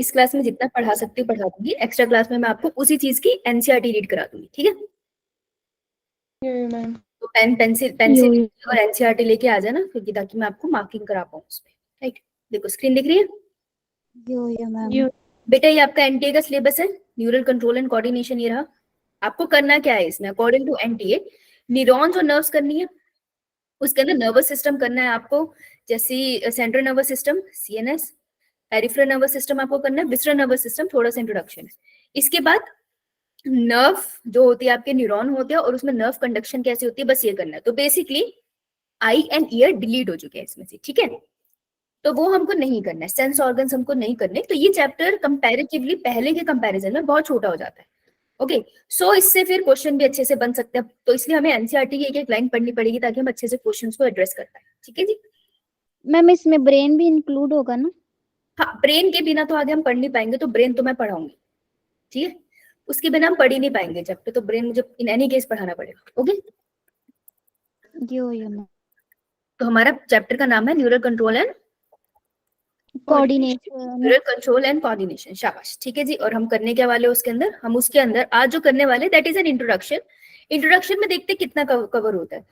इस क्लास में जितना पढ़ा सकती हूँ पढ़ा दूंगी, एक्स्ट्रा क्लास में मैं आपको उसी चीज की एनसीईआरटी रीड करा दूंगी, ठीक है। तो पेन पेंसिल और एनसीईआरटी लेके आ जाना, क्योंकि ताकि मैं आपको मार्किंग करा पाऊँ उसमें, राइट। देखो स्क्रीन दिख रही है। बेटा ये आपका एनटीए का सिलेबस है, न्यूरल कंट्रोल एंड कोऑर्डिनेशन, ये रहा। आपको करना क्या है इसमें, अकॉर्डिंग टू एनटीए न्यूरॉन्स और नर्व्स करनी है, उसके अंदर नर्वस सिस्टम करना है आपको, जैसे central nervous system CNS, peripheral nervous system आपको करना है, विसरल नर्वस सिस्टम थोड़ा सा इंट्रोडक्शन है। इसके बाद नर्व जो होती है आपके न्यूरॉन होते हैं और उसमें नर्व कंडक्शन कैसे होती है, बस ये करना है। तो basically I and year delete हो चुके हैं इसमें से, ठीक है। तो वो हमको नहीं करना है, सेंस ऑर्गन्स हमको नहीं करने। तो ये चैप्टर कंपैरेटिवली पहले के कंपैरिजन में बहुत छोटा हो जाता है। ओके सो इससे फिर क्वेश्चन भी अच्छे से बन सकते हैं, तो इसलिए हमें एनसीईआरटी की एक एक लाइन पढ़नी पड़ेगी ताकि हम अच्छे से क्वेश्चंस को एड्रेस कर पाए, ठीक है जी। मैम इसमें ब्रेन भी इंक्लूड होगा ना? हाँ, ब्रेन के बिना तो आगे हम पढ़ नहीं पाएंगे, तो ब्रेन तो मैं पढ़ाऊंगी, ठीक है। उसके बिना हम पढ़ ही नहीं पाएंगे चैप्टर, तो ब्रेन मुझे इन एनी केस पढ़ाना पड़ेगा, ओके। तो हमारा चैप्टर का नाम है neural control and neural control and coordination, शाबाश, ठीक है जी। और हम करने के वाले उसके अंदर, हम उसके अंदर आज जो करने वाले that is an introduction. Introduction में देखते कितना कवर होता है।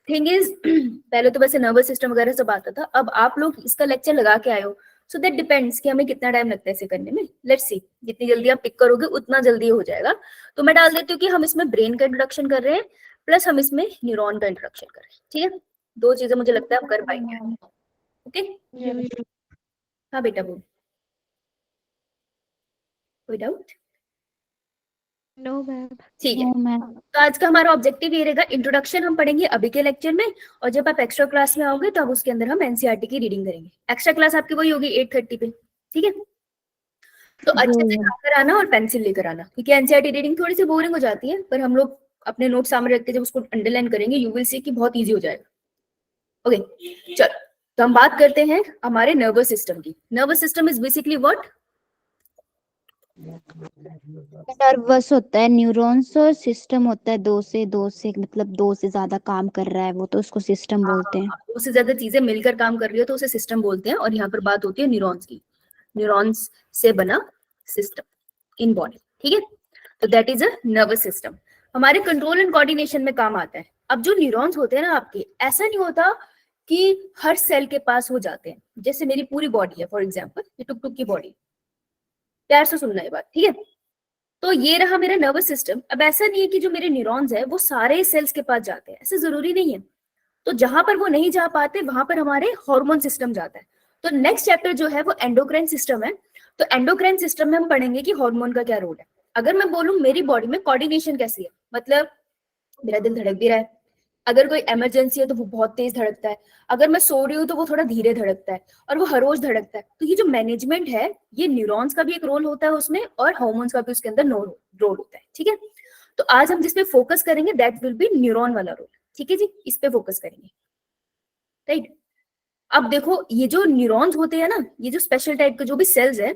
थिंग इज पहले तो वैसे नर्वस सिस्टम वगैरह सब आता था, अब आप लोग इसका लेक्चर लगा के आए हो, सो दैट डिपेंड्स कि हमें कितना टाइम लगता है इसे करने में। लेट्स सी, जितनी जल्दी आप पिक करोगे उतना जल्दी हो जाएगा। तो मैं डाल देती हूँ कि हम इसमें ब्रेन का इंट्रोडक्शन कर रहे हैं प्लस हम इसमें न्यूरॉन का इंट्रोडक्शन कर रहे हैं, ठीक है। दो चीजें मुझे लगता है हम कर पाएंगे, ओके। हाँ बेटा बोल, कोई डाउट? No ma'am. ठीक है। तो आज का हमारा ऑब्जेक्टिव ये रहेगा, इंट्रोडक्शन हम पढ़ेंगे अभी के लेक्चर में, और जब आप एक्स्ट्रा क्लास में आओगे तो अब उसके अंदर हम एनसीईआरटी की रीडिंग करेंगे। एक्स्ट्रा क्लास आपकी वही होगी 8:30 पे, ठीक है। तो अच्छे से खाकर आना और पेंसिल लेकर आना, क्योंकि एनसीईआरटी रीडिंग थोड़ी सी बोरिंग हो जाती है, पर हम लोग अपने नोट सामने रख के जब उसको अंडरलाइन करेंगे यू विल सी कि बहुत ईजी हो जाएगा। ओके चलो, तो हम बात करते हैं हमारे नर्वस सिस्टम की। Nervous system is basically what? Nervous होता है, न्यूरॉन्स और सिस्टम होता है, दो से मतलब दो से ज्यादा काम कर रहा है वो, तो उसको सिस्टम बोलते हैं। उससे ज्यादा चीजें मिलकर काम कर रही हो तो उसे सिस्टम बोलते हैं। और यहाँ पर बात होती है न्यूरॉन्स की, न्यूरॉन्स से बना सिस्टम इन बॉडी, ठीक है। तो that is a nervous system, हमारे कंट्रोल एंड कोऑर्डिनेशन में काम आता है। अब जो न्यूरॉन्स होते हैं ना आपके, ऐसा नहीं होता कि हर सेल के पास हो जाते हैं। जैसे मेरी पूरी बॉडी है फॉर एग्जाम्पल, ये टुक टुक की बॉडी, प्यार से सुनना ये बात, ठीक है। तो ये रहा मेरा नर्वस सिस्टम। अब ऐसा नहीं है कि जो मेरे न्यूरॉन्स है वो सारे सेल्स के पास जाते हैं, ऐसा जरूरी नहीं है। तो जहां पर वो नहीं जा पाते वहां पर हमारे हार्मोन सिस्टम जाता है। तो नेक्स्ट चैप्टर जो है वो एंडोक्राइन सिस्टम है। तो एंडोक्राइन सिस्टम में हम पढ़ेंगे कि हार्मोन का क्या रोल है। अगर मैं बोलूं मेरी बॉडी में कोऑर्डिनेशन कैसी है, मतलब मेरा दिल धड़क भी रहा है, अगर कोई इमरजेंसी है तो वो बहुत तेज धड़कता है, अगर मैं सो रही हूँ तो वो थोड़ा धीरे धड़कता है, और वो हर रोज धड़कता है। तो ये जो मैनेजमेंट है, ये न्यूरॉन्स का भी एक रोल होता है उसमें, और हार्मोन्स का भी उसके अंदर रोल होता है, ठीक है। तो आज हम जिसपे फोकस करेंगे दैट विल बी न्यूरॉन वाला रोल, ठीक है जी, इस पे फोकस करेंगे, राइट। अब देखो ये जो न्यूरॉन्स होते हैं ना, ये जो स्पेशल टाइप के जो भी सेल्स है,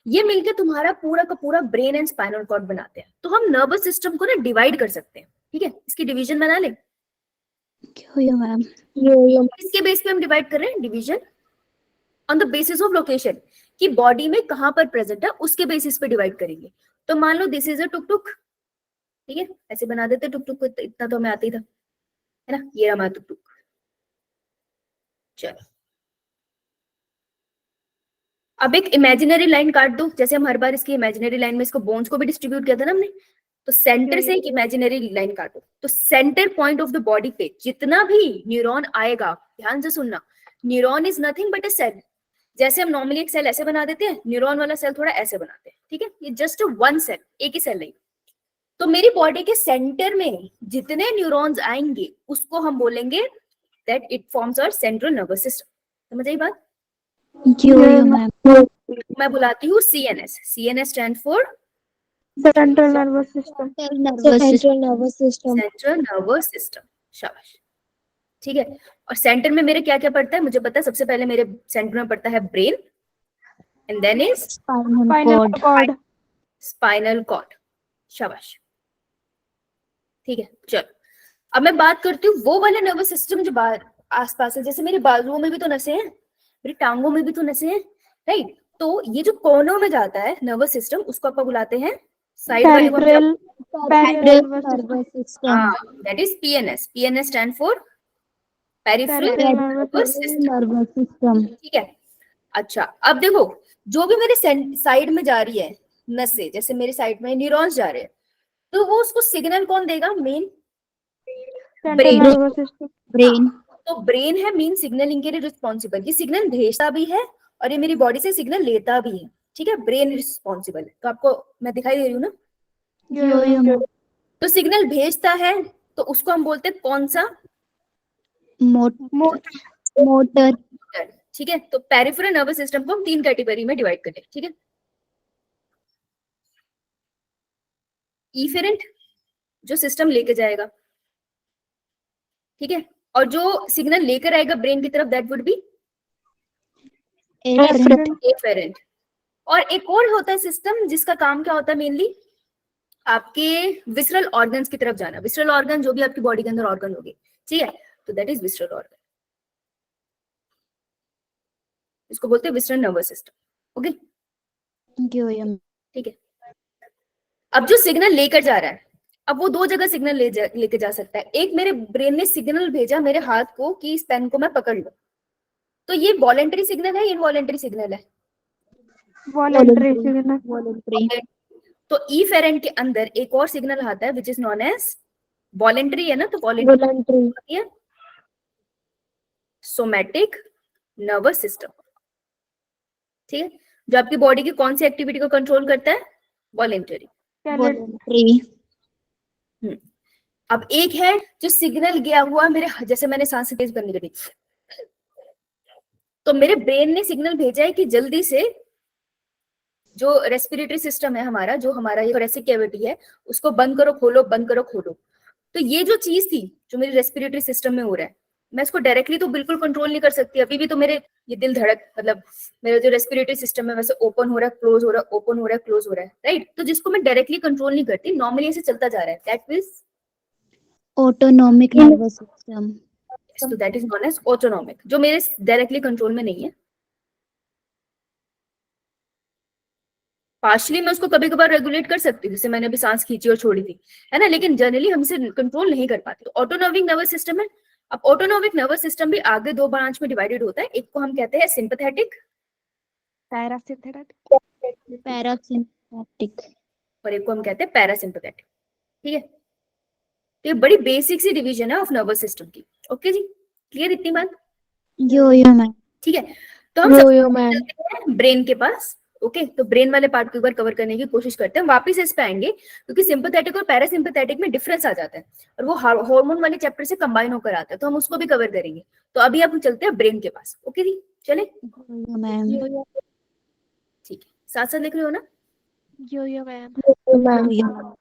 ये मिलके तुम्हारा पूरा का पूरा ब्रेन एंड स्पाइनल कॉर्ड बनाते हैं। तो हम नर्वस सिस्टम को ना डिवाइड कर सकते हैं, ठीक है, इसकी डिवीजन बना ले। मैम इसके बेस पे हम डिवाइड कर रहे हैं, division on the basis of location, कि बॉडी में कहां पर प्रेजेंट है उसके बेसिस पे डिवाइड करेंगे। तो मान लो दिस इज अ टुक टुक, ठीक है, ऐसे बना देते टुक टुक को, इतना तो हमें आता ही था, है ना, ये हमारा टुक टुक। चलो अब एक इमेजिनरी लाइन काट दो, जैसे हम हर बार इसकी इमेजिनरी लाइन में इसको बोन्स को भी डिस्ट्रीब्यूट किया था ना हमने। तो सेंटर से एक इमेजिनरी लाइन काटो, तो centre point of the body पे जितना भी न्यूरॉन आएगा, ध्यान से सुनना, neuron is nothing but a cell. जैसे हम नॉर्मली एक सेल ऐसे बना देते हैं, न्यूरॉन वाला सेल थोड़ा ऐसे बनाते हैं, ठीक है, ये जस्ट वन सेल, एक ही सेल नहीं। तो मेरी बॉडी के सेंटर में जितने न्यूरॉन्स आएंगे उसको हम बोलेंगे that it forms our central nervous system. समझ आई बात? मैं बुलाती हूँ CNS, CNS stand for central nervous system. Central nervous system, शाबाश, ठीक है। और सेंटर में मेरे क्या क्या पड़ता है मुझे पता है। सबसे पहले मेरे सेंटर में पड़ता है brain, and then is spinal cord. Spinal cord, शाबाश, ठीक है। चलो अब मैं बात करती हूँ वो वाले नर्वस सिस्टम जो आसपास है। जैसे मेरे बाजुओं में भी तो नसें हैं, मेरी टांगों में भी तो नसें हैं, राइट। तो ये जो कोनों में जाता है नर्वस सिस्टम, उसको आप बुलाते हैं साइड वाले को Peripheral Peripheral nervous nervous system. That is PNS. PNS stand for peripheral Peripheral nervous system, nervous system. ठीक है। अच्छा, अब देखो जो भी मेरे साइड में जा रही है नसें, जैसे मेरे साइड में न्यूरॉन्स जा रहे हैं, तो वो उसको सिग्नल कौन देगा? Main central brain. nervous system. Brain. तो ब्रेन है मेन सिग्नलिंग के लिए रिस्पॉन्सिबल। ये सिग्नल भेजता भी है और ये मेरी बॉडी से सिग्नल लेता भी है, ठीक है। ब्रेन रिस्पॉन्सिबल है। तो आपको मैं दिखाई दे रही हूँ ना? Yo-yo. तो सिग्नल भेजता है तो उसको हम बोलते हैं कौन सा? Motor. Motor. ठीक है। तो पेरिफेरल नर्वस सिस्टम को हम 3 कैटेगरी में डिवाइड करें, ठीक है। इफेरेंट, जो सिस्टम लेके जाएगा, ठीक है, और जो सिग्नल लेकर आएगा ब्रेन की तरफ, that would be Afferent. Efferent. और एक और होता है सिस्टम जिसका काम क्या होता है? मेनली आपके विसरल ऑर्गन्स की तरफ जाना। विसरल ऑर्गन जो भी आपकी बॉडी के अंदर ऑर्गन होगी, ठीक है, तो दैट इज विसरल ऑर्गन। इसको बोलते हैं visceral nervous system, okay, Yo-yo. ठीक है। अब जो सिग्नल लेकर जा रहा है, अब वो 2 जगह सिग्नल लेके जा सकता है। एक, मेरे ब्रेन ने सिग्नल भेजा मेरे हाथ को कि इस पेन को मैं पकड़ लूं, तो ये वॉलेंटरी सिग्नल है, इनवॉलेंटरी सिग्नल है? Voluntary signal. Voluntary. तो इफेरेंट के अंदर एक और सिग्नल आता है which is known as voluntary, है ना? तो वॉलेंटरी होती है सोमैटिक नर्वस सिस्टम, ठीक है, जो आपकी बॉडी की कौन सी एक्टिविटी को कंट्रोल करता है? वॉलेंटरी। Voluntary. अब एक है जो सिग्नल गया हुआ मेरे, जैसे मैंने सांस तेज करने लगी, तो मेरे ब्रेन ने सिग्नल भेजा है कि जल्दी से जो रेस्पिरेटरी सिस्टम है हमारा, जो हमारा ये थोरेसिक कैविटी है, उसको बंद करो खोलो, बंद करो खोलो। तो ये जो चीज थी जो मेरी रेस्पिरेटरी सिस्टम में हो रहा है, मैं इसको डायरेक्टली तो बिल्कुल कंट्रोल नहीं कर सकती। अभी भी तो मेरे ये दिल धड़क, मतलब मेरा जो रेस्पिरेटरी सिस्टम है वैसे ओपन हो रहा है, क्लोज हो रहा है, ओपन हो रहा है, क्लोज हो रहा है, राइट? तो जिसको मैं डायरेक्टली कंट्रोल नहीं करती, नॉर्मली ऐसे चलता जा रहा है, that is Autonomic nervous system. so that is known as autonomic, जो मेरे डायरेक्टली कंट्रोल में नहीं है। पार्शली मैं उसको कभी कभार रेगुलेट कर सकती हूँ, जैसे मैंने अभी सांस खींची और छोड़ी थी, है ना, लेकिन जनरली हमसे कंट्रोल नहीं कर पाती। तो ऑटोनॉमिक नर्वस सिस्टम है। अब ऑटोनॉमिक नर्वस सिस्टम भी आगे 2 ब्रांच में डिवाइडेड होता है। एक को हम कहते हैं सिंपैथेटिक Parasympathetic. Parasympathetic. और एक को हम कहते हैं पैरासिम्पैथेटिक, ठीक है। तो ये बड़ी बेसिक सी डिवीजन है ऑफ नर्वस सिस्टम की, ओके जी, क्लियर इतनी बात? Yo-yo man. ठीक है। तो हम चलते हैं ब्रेन के पास, ओके। तो ब्रेन वाले पार्ट को एक बार कवर करने की कोशिश करते हैं, वापस इस पे आएंगे क्योंकि सिंपैथेटिक और पैरासिम्पैथेटिक में डिफरेंस आ जाता है और वो हार्मोन वाले चैप्टर से कंबाइन होकर आता है, तो हम उसको भी कवर करेंगे। तो अभी आप चलते हैं ब्रेन के पास, ओके जी, चले? Yo-yo man. ठीक है, साथ साथ लिख रहे हो ना? Yo-yo man. Yo-yo.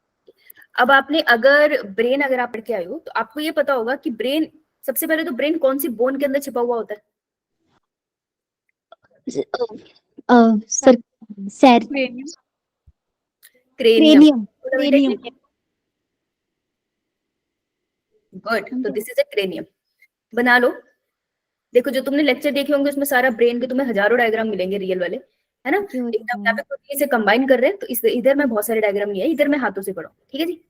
अब आपने अगर ब्रेन अगर आप पढ़ के आए हो तो आपको ये पता होगा कि ब्रेन, सबसे पहले तो ब्रेन कौन सी बोन के अंदर छिपा हुआ होता है? Sir. Sir. Cranium. Cranium. Good, तो दिस इज अ क्रेनियम। बना लो। देखो जो तुमने लेक्चर देखे होंगे उसमें सारा ब्रेन के तुम्हें हजारों डायग्राम मिलेंगे रियल वाले, है ना? लेकिन हम यहाँ पे खुद इसे कंबाइन कर रहे हैं, तो इस इधर मैं बहुत सारे डायग्राम नहीं है, इधर मैं हाथों से पढ़ो, ठीक है जी।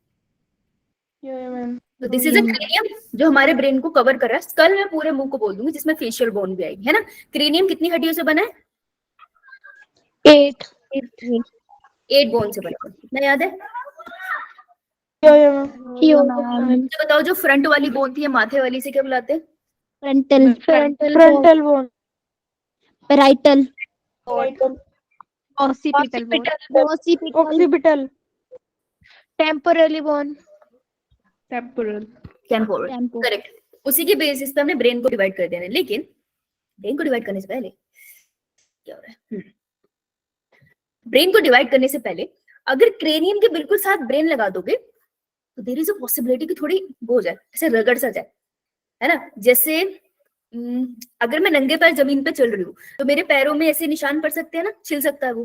Yo-yo man. तो दिस इज अ क्रेनियम जो हमारे ब्रेन को कवर कर रहा है। स्कल मैं पूरे मुंह को बोल दूंगी जिसमें फेशियल बोन भी आएगी, है ना। क्रेनियम कितनी हड्डियों से बना है? 8. 8 बोन से बना है, कितना याद है? Yo-yo man. Yo-yo. मुझे बताओ जो फ्रंट वाली बोन थी, माथे वाली से क्या बुलाते हैं? Frontal. Frontal bone. Parietal. Occipital bone. Occipital. Occipital. Temporally bone. Temporal, Temporal. Correct. उसी के बेसिस पे हमने ब्रेन को डिवाइड कर देना है। लेकिन ब्रेन को डिवाइड करने से पहले क्या हो रहा है? ब्रेन को डिवाइड करने से पहले अगर क्रेनियम के बिल्कुल साथ ब्रेन लगा दोगे तो देयर इज अ पॉसिबिलिटी कि थोड़ी वो हो जाए, ऐसे रगड़ सा जाए, है ना। जैसे अगर मैं नंगे पैर जमीन पे चल रही हूँ तो मेरे पैरों में ऐसे निशान पड़ सकते हैं ना, छिल सकता है वो।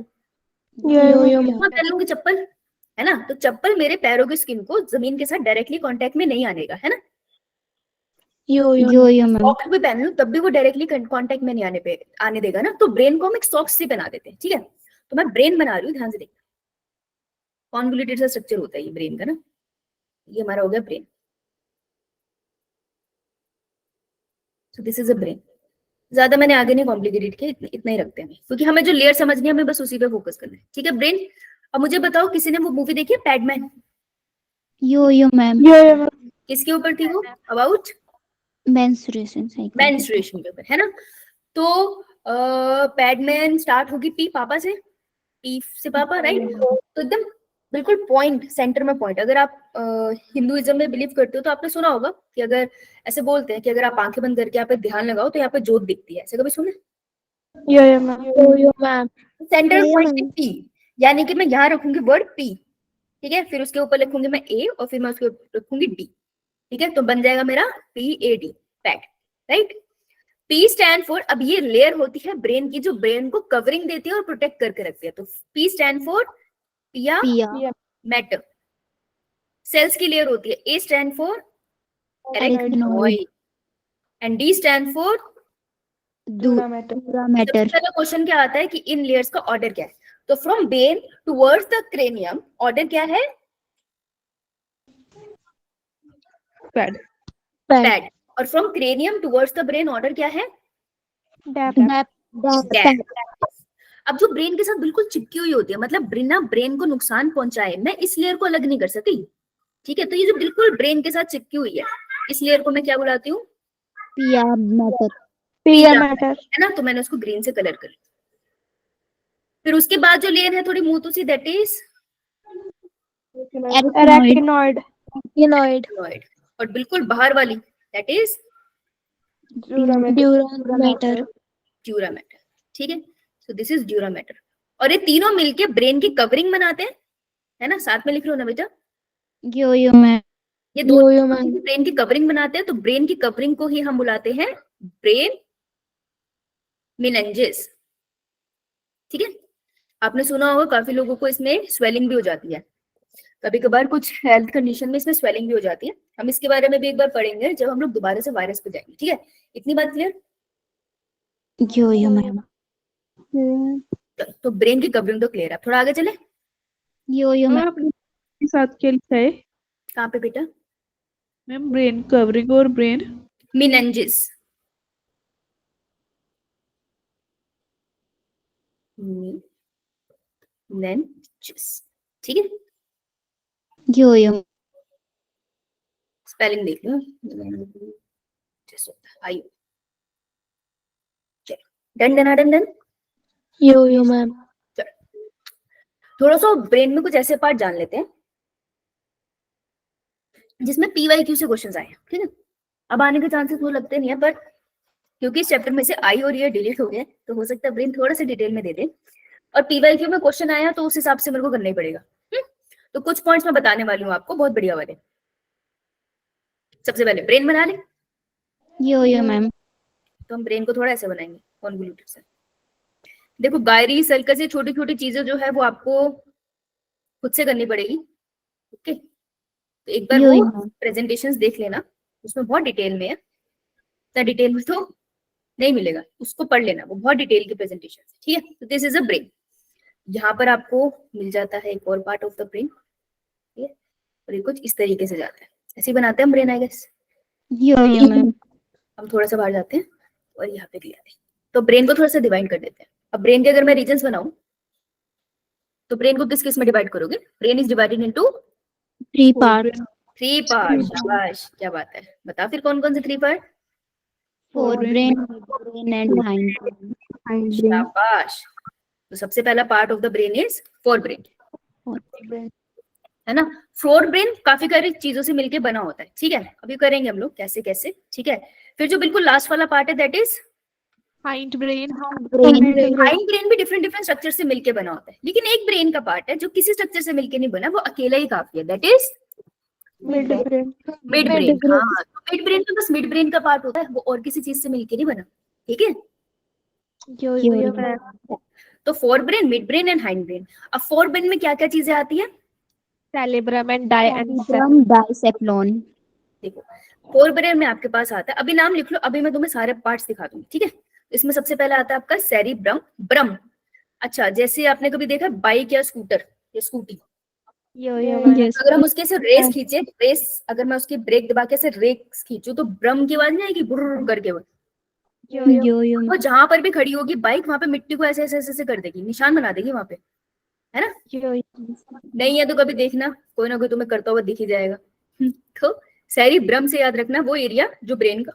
मैं पहन लूंगी चप्पल, है ना, तो चप्पल मेरे पैरों की स्किन को जमीन के साथ डायरेक्टली कांटेक्ट में नहीं आने का, है ना। Yo ma'am. सॉक्स भी पहन लो तब भी वो डायरेक्टली कांटेक्ट में नहीं आने देगा ना, तो ब्रेन को हम एक सॉक्स से बना देते हैं, ठीक है। तो मैं ब्रेन बना रही हूँ, ध्यान से देखना, कॉन्वोल्यूटेड सा स्ट्रक्चर होता है ये ब्रेन का ना, ये हमारा हो गया brain. So this is a brain. ज्यादा मैंने आगे नहीं कॉम्प्लिकेटेड किया, इतना ही रखते हैं क्योंकि हमें जो लेयर समझनी है हमें बस उसी पे फोकस करना है, ठीक है। ब्रेन। अब मुझे बताओ, किसी ने वो मूवी देखी है पैडमैन? यो मैम। किसके ऊपर थी वो? About menstruation cycle. मेंस्ट्रुएशन के ऊपर, है ना। तो पैडमैन स्टार्ट होगी पी पापा से, पी से पापा, राइट। तो एकदम बिल्कुल पॉइंट, सेंटर में पॉइंट। अगर आप हिंदुइज्म में बिलीव करते हो तो आपने सुना होगा कि अगर ऐसे बोलते हैं कि अगर आप आंखें बंद करके यहाँ पे ध्यान लगाओ तो यहाँ पे जोत दिखती है, ऐसे कभी सुने? मैम। सेंटर पॉइंट पी, यानी कि मैं यहाँ रखूंगी वर्ड पी, ठीक है, फिर उसके ऊपर लिखूंगी मैं ए और फिर मैं उसके ऊपर रखूंगी डी, ठीक है। तो बन जाएगा मेरा PAD, pad, right. P stand for, अब ये लेयर होती है ब्रेन की जो ब्रेन को कवरिंग देती है और प्रोटेक्ट करके रखती है। तो P स्टैंड फॉर पिया मैटर, सेल्स की लेयर होती है। A stand for arachnoid and D stand for दूरा मैटर। पहला क्वेश्चन क्या आता है कि इन लेयर्स का ऑर्डर क्या है? तो from brain towards the cranium order क्या है? पैड। पैड। और from cranium towards the brain order क्या है? डैप। अब जो ब्रेन के साथ बिल्कुल चिपकी हुई होती है, मतलब बिना ब्रेन को नुकसान पहुंचाए, मैं इस लेयर को अलग नहीं कर सकती, ठीक है। तो ये जो बिल्कुल ब्रेन के साथ चिपकी हुई है, इस लेयर को मैं क्या बुलाती हूँ? पिया मैटर। है ना। तो मैंने उसको ग्रीन से कलर कर लिया। फिर उसके बाद जो लेयर है थोड़ी मुंह सी, दैट इज एरेक्नोइड। और बिल्कुल बाहर वाली that is dura mater. Dura mater, ठीक है। So this is dura mater. और ये तीनों मिलके ब्रेन की कवरिंग बनाते हैं, है ना। साथ में लिख लो ना बेटा, यो मैम। ये दोनों ब्रेन की कवरिंग बनाते हैं। तो ब्रेन की कवरिंग को ही हम बुलाते हैं ब्रेन मेनिंजेस, ठीक है। आपने सुना होगा काफी लोगों को इसमें स्वेलिंग भी हो जाती है, कभी कभार कुछ हेल्थ कंडीशन में इसमें स्वेलिंग भी हो जाती है। हम इसके बारे में भी एक बार पढ़ेंगे जब हम लोग दोबारा से वायरस पे जाएंगे, ठीक है। इतनी बात क्लियर? Yo ma'am. तो ब्रेन की कवरिंग तो क्लियर है, थोड़ा आगे चले। यो मैम। के साथ क्या लिखा है? कहाँ पे बेटा? मैम ब्रेन कवरिंग और ब्रेन मेनिंजेस, ठीक है। यो स्पेलिंग देख लो, आयु। चलो डन। यो मैम। थोड़ा सा ब्रेन में कुछ ऐसे पार्ट जान लेते हैं जिसमें PYQ से क्वेश्चंस आए हैं, ठीक है। अब आने के चांसेस वो लगते नहीं है, पर क्योंकि इस चैप्टर में से आई और ये डिलीट हो गए तो हो सकता है ब्रेन थोड़ा सा डिटेल में दे दे, और PYQ में क्वेश्चन आया तो उस हिसाब से मेरे को करना ही पड़ेगा। तो कुछ पॉइंट्स मैं बताने वाली हूँ आपको, बहुत बढ़िया वाले। सबसे पहले ब्रेन बना ले। यो मैम। तो हम ब्रेन को थोड़ा ऐसे बनाएंगे कॉन्वोल्यूटेड से। देखो गायरी सर्कस, ये छोटी छोटी चीजें जो है वो आपको खुद से करनी पड़ेगी, ओके। तो एक बार वो प्रेजेंटेशंस देख लेना, उसमें बहुत डिटेल में है, इतना डिटेल में तो नहीं मिलेगा, उसको पढ़ लेना, वो बहुत डिटेल की प्रेजेंटेशन है, ठीक है। तो दिस इज अ ब्रेन। यहाँ पर आपको मिल जाता है एक और पार्ट ऑफ द ब्रेन, ठीक है। और ये कुछ इस तरीके से जाता है, ऐसे ही बनाते हैं हम brain, I guess. Yo ma'am. हम थोड़ा सा बाहर जाते हैं और यहाँ पे ले आते हैं। तो ब्रेन को थोड़ा सा डिवाइड कर देते हैं। अब ब्रेन के अगर मैं रीजन्स बनाऊं तो ब्रेन को किस किस में डिवाइड करोगे? Brain is divided into 3 part. शाबाश, क्या बात है। बता फिर कौन कौन से 3 पार्ट? फोरब्रेन एंड हाइंड शाबाश। तो सबसे पहला part of the brain is forebrain, है ना। फोरब्रेन काफी सारी चीजों से मिलके बना होता है, ठीक है। अभी करेंगे हम लोग कैसे कैसे, ठीक है। फिर जो बिल्कुल लास्ट वाला पार्ट है that is hind brain. Hind brain भी डिफरेंट डिफरेंट स्ट्रक्चर से मिलके बना होता है, लेकिन एक ब्रेन का पार्ट है जो किसी स्ट्रक्चर से मिलके नहीं बना, वो अकेला ही काफी है, that is mid brain. Mid brain. हाँ, तो मिड ब्रेन तो बस मिड ब्रेन का पार्ट होता है, वो और किसी चीज से मिलके नहीं बना, ठीक है। तो fore brain, mid brain and hind brain. अब फोर ब्रेन में क्या क्या चीजें आती है? Cerebrum and diencephalon. देखो फोर ब्रेन में आपके पास आता है, अभी नाम लिख लो, अभी मैं तुम्हें सारे पार्ट्स दिखा दूंगी, ठीक है। इसमें सबसे पहला आता है आपका सेरिब्रम, ब्रम। अच्छा, जैसे आपने कभी देखा बाइक या स्कूटर या स्कूटी, Yes. अगर हम उसके से रेस खींचे, रेस अगर मैं उसकी ब्रेक दबा के से रेस खींचू तो ब्रम की आवाज नहीं आएगी, बुर्र करके वो। यो वो जहां पर भी खड़ी होगी बाइक, वहां पे मिट्टी को ऐसे ऐसे ऐसे कर देगी, निशान बना देगी वहां पे, है ना। नहीं है तो कभी देखना, कोई ना कोई तुम्हें करता हुआ दिख ही जाएगा। तो सेरिब्रम से याद रखना वो एरिया जो ब्रेन का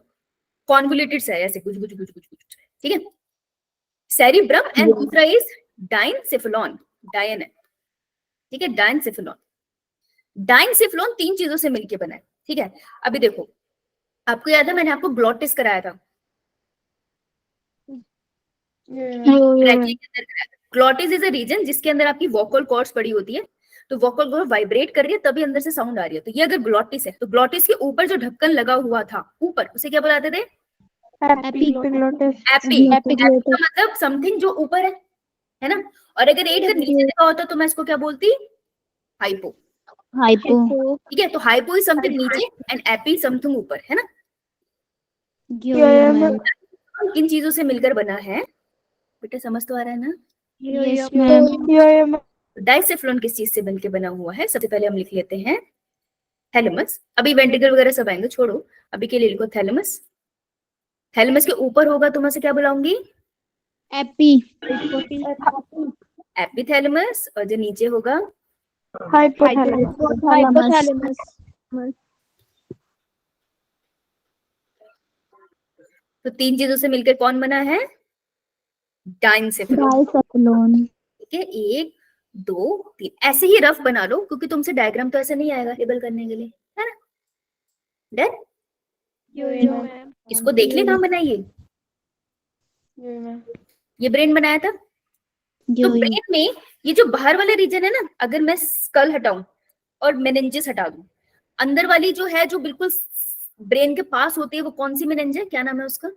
कॉन्वोल्यूटेड है, ऐसे कुछ कुछ कुछ कुछ कुछ, ठीक है। सेरिब्रम एंड दूसरा इज डाइनसेफेलॉन, डायन है, ठीक है, डाइनसेफेलॉन। डाइनसेफेलॉन 3 चीजों से मिलकर बना है, ठीक है। अभी देखो, आपको याद है मैंने आपको ग्लॉटिस कराया था, ग्लॉटिस इज अ रीजन जिसके अंदर आपकी वोकल कॉर्ड्स पड़ी होती है, तो वोकल कॉर्ड वाइब्रेट कर रही है तभी अंदर से साउंड आ रही है। तो ये अगर ग्लॉटिस है तो ग्लॉटिस के ऊपर जो ढक्कन लगा हुआ था ऊपर, उसे क्या बुलाते थे? एपी। एपी का मतलब समथिंग जो ऊपर है ना। और अगर एट का नीचे लगा होता तो मैं इसको क्या बोलती? हाइपो। हाइपो। ठीक है, तो हाइपो इज समथिंग नीचे एंड एपी समथिंग ऊपर, है ना। इन चीजों से मिलकर बना है, बेटा समझ तो आ रहा है ना। Yes ma'am. डाइसेफ्लोन किस चीज से मिलकर बना हुआ है? सबसे पहले हम लिख लेते हैं थैलेमस, अभी वेंट्रिकल वगैरह सब आएंगे, छोड़ो अभी के लिए लिखो थैलेमस। थैलेमस के ऊपर होगा तो मैं से क्या बुलाऊंगी? एपी। एपिथैलेमस। और जो नीचे होगा हाइपोथैलेमस। तो 3 चीजों से मिलकर कौन बना है? डाइनसेफेलोन। डाइसेफेलॉन। ठीक है, 1 2 3 ऐसे ही रफ बना लो, क्योंकि तुमसे डायग्राम तो ऐसे नहीं आएगा लेबल करने के लिए, है ना। डन। इसको देख ले कहां बनाइए, ये ब्रेन बनाया था। तो ब्रेन में ये जो बाहर वाले रीजन है ना, अगर मैं स्कल हटाऊं और मेनिंजेस हटा दूं, अंदर वाली जो है जो बिल्कुल ब्रेन के पास होती है वो कौन सी मेनिंज है, क्या नाम है उसका?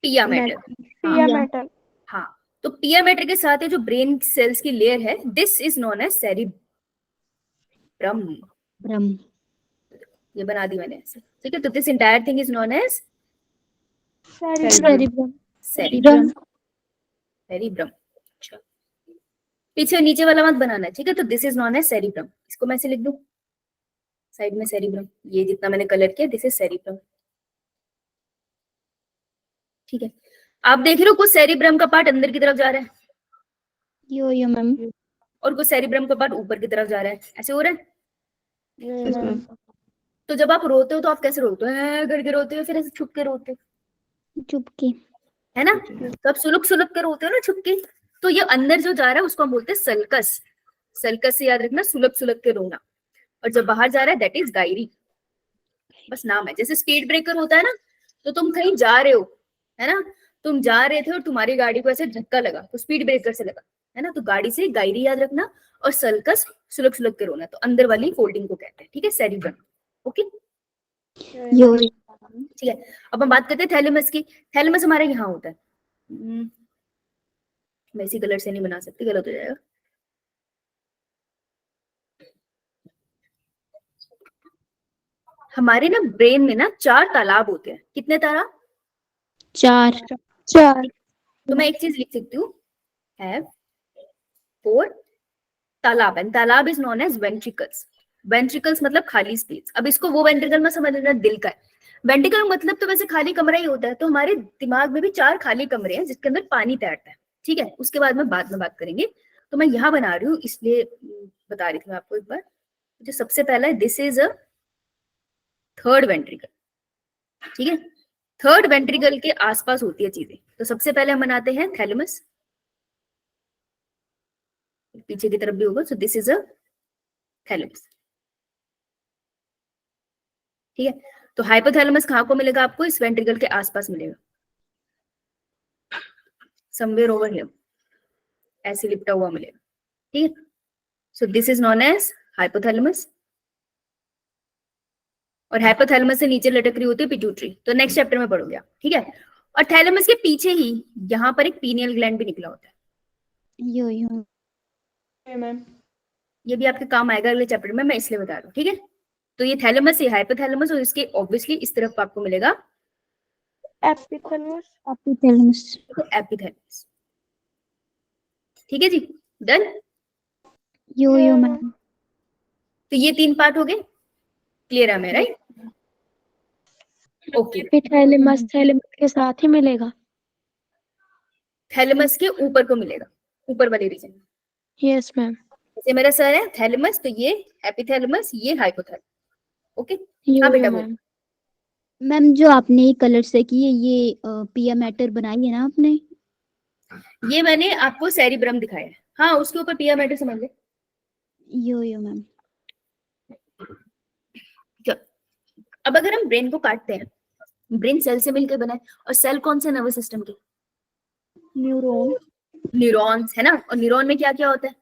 पिया मेटल। हाँ, तो पिया मेटल के साथ ये जो ब्रेन सेल्स की लेयर है, this is known as cerebrum. ब्रम। ये बना दी मैंने ऐसे, ठीक है। तो this entire thing is known as cerebrum. Cerebrum. Cerebrum. अच्छा, पीछे नीचे वाला मत बनाना है, ठीक है। तो this is known as cerebrum, इसको मैं ऐसे लिख दूं साइड में सेरिब्रम, ये जितना मैंने कलर किया दिस इज सेरिब्रम, ठीक है। आप देख रहे हो कुछ सेरिब्रम का पार्ट अंदर की तरफ जा रहा है यो मैम। और कुछ सेरिब्रम का पार्ट ऊपर की तरफ जा रहा है, ऐसे हो रहा है। तो जब आप रोते हो तो आप कैसे रोते हो? करके रोते हो, फिर ऐसे छुप के रोते हो, चुपके। है ना। तो आप सुलग सुलग के रोते हो ना छुप के, तो ये अंदर जो जा रहा है उसको हम बोलते हैं सल्कस। सल्कस से याद रखना, सुलग सुलग के रोना। और जब बाहर जा रहा है दैट इज गायरी, बस नाम है। जैसे स्पीड ब्रेकर होता है ना, तो तुम कहीं जा रहे हो, है ना, तुम जा रहे थे और तुम्हारी गाड़ी को ऐसे धक्का लगा तो स्पीड ब्रेकर से लगा, है ना। तो गाड़ी से गायरी याद रखना, और सल्कस सुलग सुलग के रोना, तो अंदर वाली फोल्डिंग को कहते हैं, ठीक है, सेरिब्रम। ओके, यो। ठीक है। अब हम बात करते हैं थैलेमस की। थैलेमस हमारे यहाँ होता है, मैं इसी कलर से नहीं बना सकती, गलत हो जाएगा। हमारे ना ब्रेन में ना 4 तालाब होते हैं। कितने तालाब? 4। तो मैं एक चीज लिख सकती हूँ, हैव 4 तालाब, एंड तालाब is known as ventricles. Ventricles मतलब खाली स्पेस। अब इसको वो वेंट्रिकल में समझ लेना दिल का है, वेंट्रिकल मतलब तो वैसे खाली कमरा ही होता है। तो हमारे दिमाग में भी 4 खाली कमरे हैं जिसके अंदर पानी तैरता है, ठीक है। उसके बाद में बात करेंगे। तो मैं यहाँ बना रही हूँ इसलिए बता रही थी मैं आपको एक बार। जो सबसे पहला है this is a third ventricle, ठीक है। थर्ड वेंट्रिकल के आसपास होती है चीजें। तो सबसे पहले हम बनाते हैं थैलेमस, पीछे की तरफ भी होगा। सो दिस इज अ थैलेमस, ठीक है। तो हाइपोथैलेमस कहाँ को मिलेगा आपको? इस वेंट्रिकल के आसपास मिलेगा, समवेयर ओवर हियर, ऐसे लिपटा हुआ मिलेगा, ठीक है। So this is known as hypothalamus. और हाइपोथैलेमस से नीचे लटक रही होती है पिट्यूटरी, तो नेक्स्ट चैप्टर में पढ़ोगे आप, ठीक है। और थैलेमस के पीछे ही यहाँ पर एक पीनियल ग्लैंड भी निकला होता है। यो ये भी आपके काम आएगा अगले चैप्टर में, मैं इसलिए बता रहा हूँ, ठीक है। तो ये थैलेमस है, हाइपोथैलेमस, और इसके ऑब्वियसली इस तरफ आपको मिलेगा एपिथैलेमस। एपिथैलेमस। एपिथैलेमस। ठीक है जी, डन। यो मैम। तो ये 3 पार्ट हो गए, क्लियर है मेरा, राइट? ओके, एपिथैलेमस थैलेमस के साथ ही मिलेगा। थैलेमस के ऊपर को मिलेगा, ऊपर वाले रीजन। Yes ma'am. जैसे मेरा सर है थैलेमस, तो ये एपिथैलेमस, ये हाइपोथैलेमस। ओके, हाँ यो बेटा यो बोल। मैम। मैम जो आपने ये कलर से की है ये पिया मैटर बनाई है ना आपने? ये मैंने आपको सेरिब्रम दिखाया है, हाँ उसके ऊपर पिया मैटर समझ ले। यो मैम। अब अगर हम ब्रेन को काटते हैं, ब्रेन सेल से मिलकर बना है, और सेल कौन से नर्वस सिस्टम के? न्यूरॉन। न्यूरॉन्स, है ना? और न्यूरॉन में क्या क्या होता है?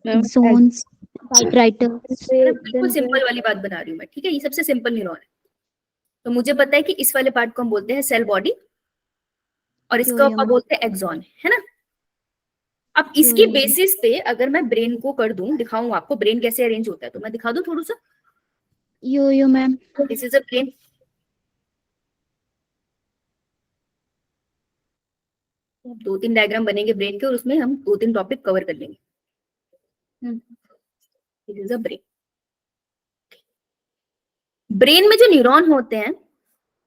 Exons, typewriters. बिल्कुल सिंपल वाली बात बना रही हूँ मैं, ठीक है? ये सबसे सिंपल न्यूरॉन है। तो मुझे पता है कि इस वाले पार्ट को हम बोलते हैं सेल बॉडी, और इसको यो अपन बोलते हैं एक्सॉन, है ना? अब इसके बेसिस पे अगर मैं ब्रेन को कर दूं, दिखाऊं आपको ब्रेन कैसे अरेंज होता है, तो मैं दिखा दूं थोड़ा सा। Yo ma'am. This is a brain. दो तीन डायग्राम बनेंगे ब्रेन के, और उसमें हम 2-3 टॉपिक कवर कर लेंगे। This is a brain. Brain में जो न्यूरॉन होते हैं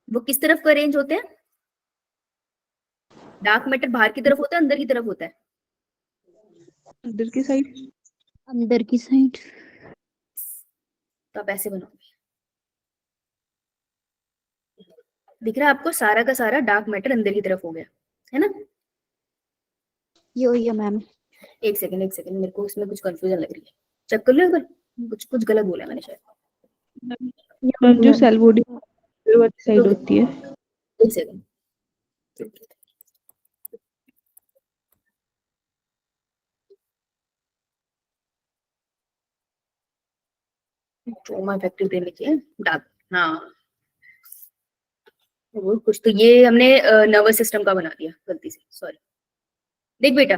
वो किस तरफ को अरेंज होते हैं? डार्क मैटर बाहर की तरफ होता है, अंदर की तरफ होता है? अंदर की साइड। अंदर की साइड। तो आप ऐसे बनाओगे, दिख रहा है आपको सारा का सारा डार्क मैटर अंदर की तरफ हो गया, है ना? Yo ma'am. एक सेकंड, मेरे को इसमें कुछ कंफ्यूजन लग रही है, चेक कर लो एक बार। कुछ गलत बोला मैंने शायद। मैम जो सेल बॉडी वाली साइड होती है। एक सेकंड, ट्रॉमा इफेक्टिव ब्रेन लिखिए, डार्क, हाँ वो कुछ तो ये हमने नर्वस सिस्टम का बना दिया गलती से, सॉरी। देख बेटा,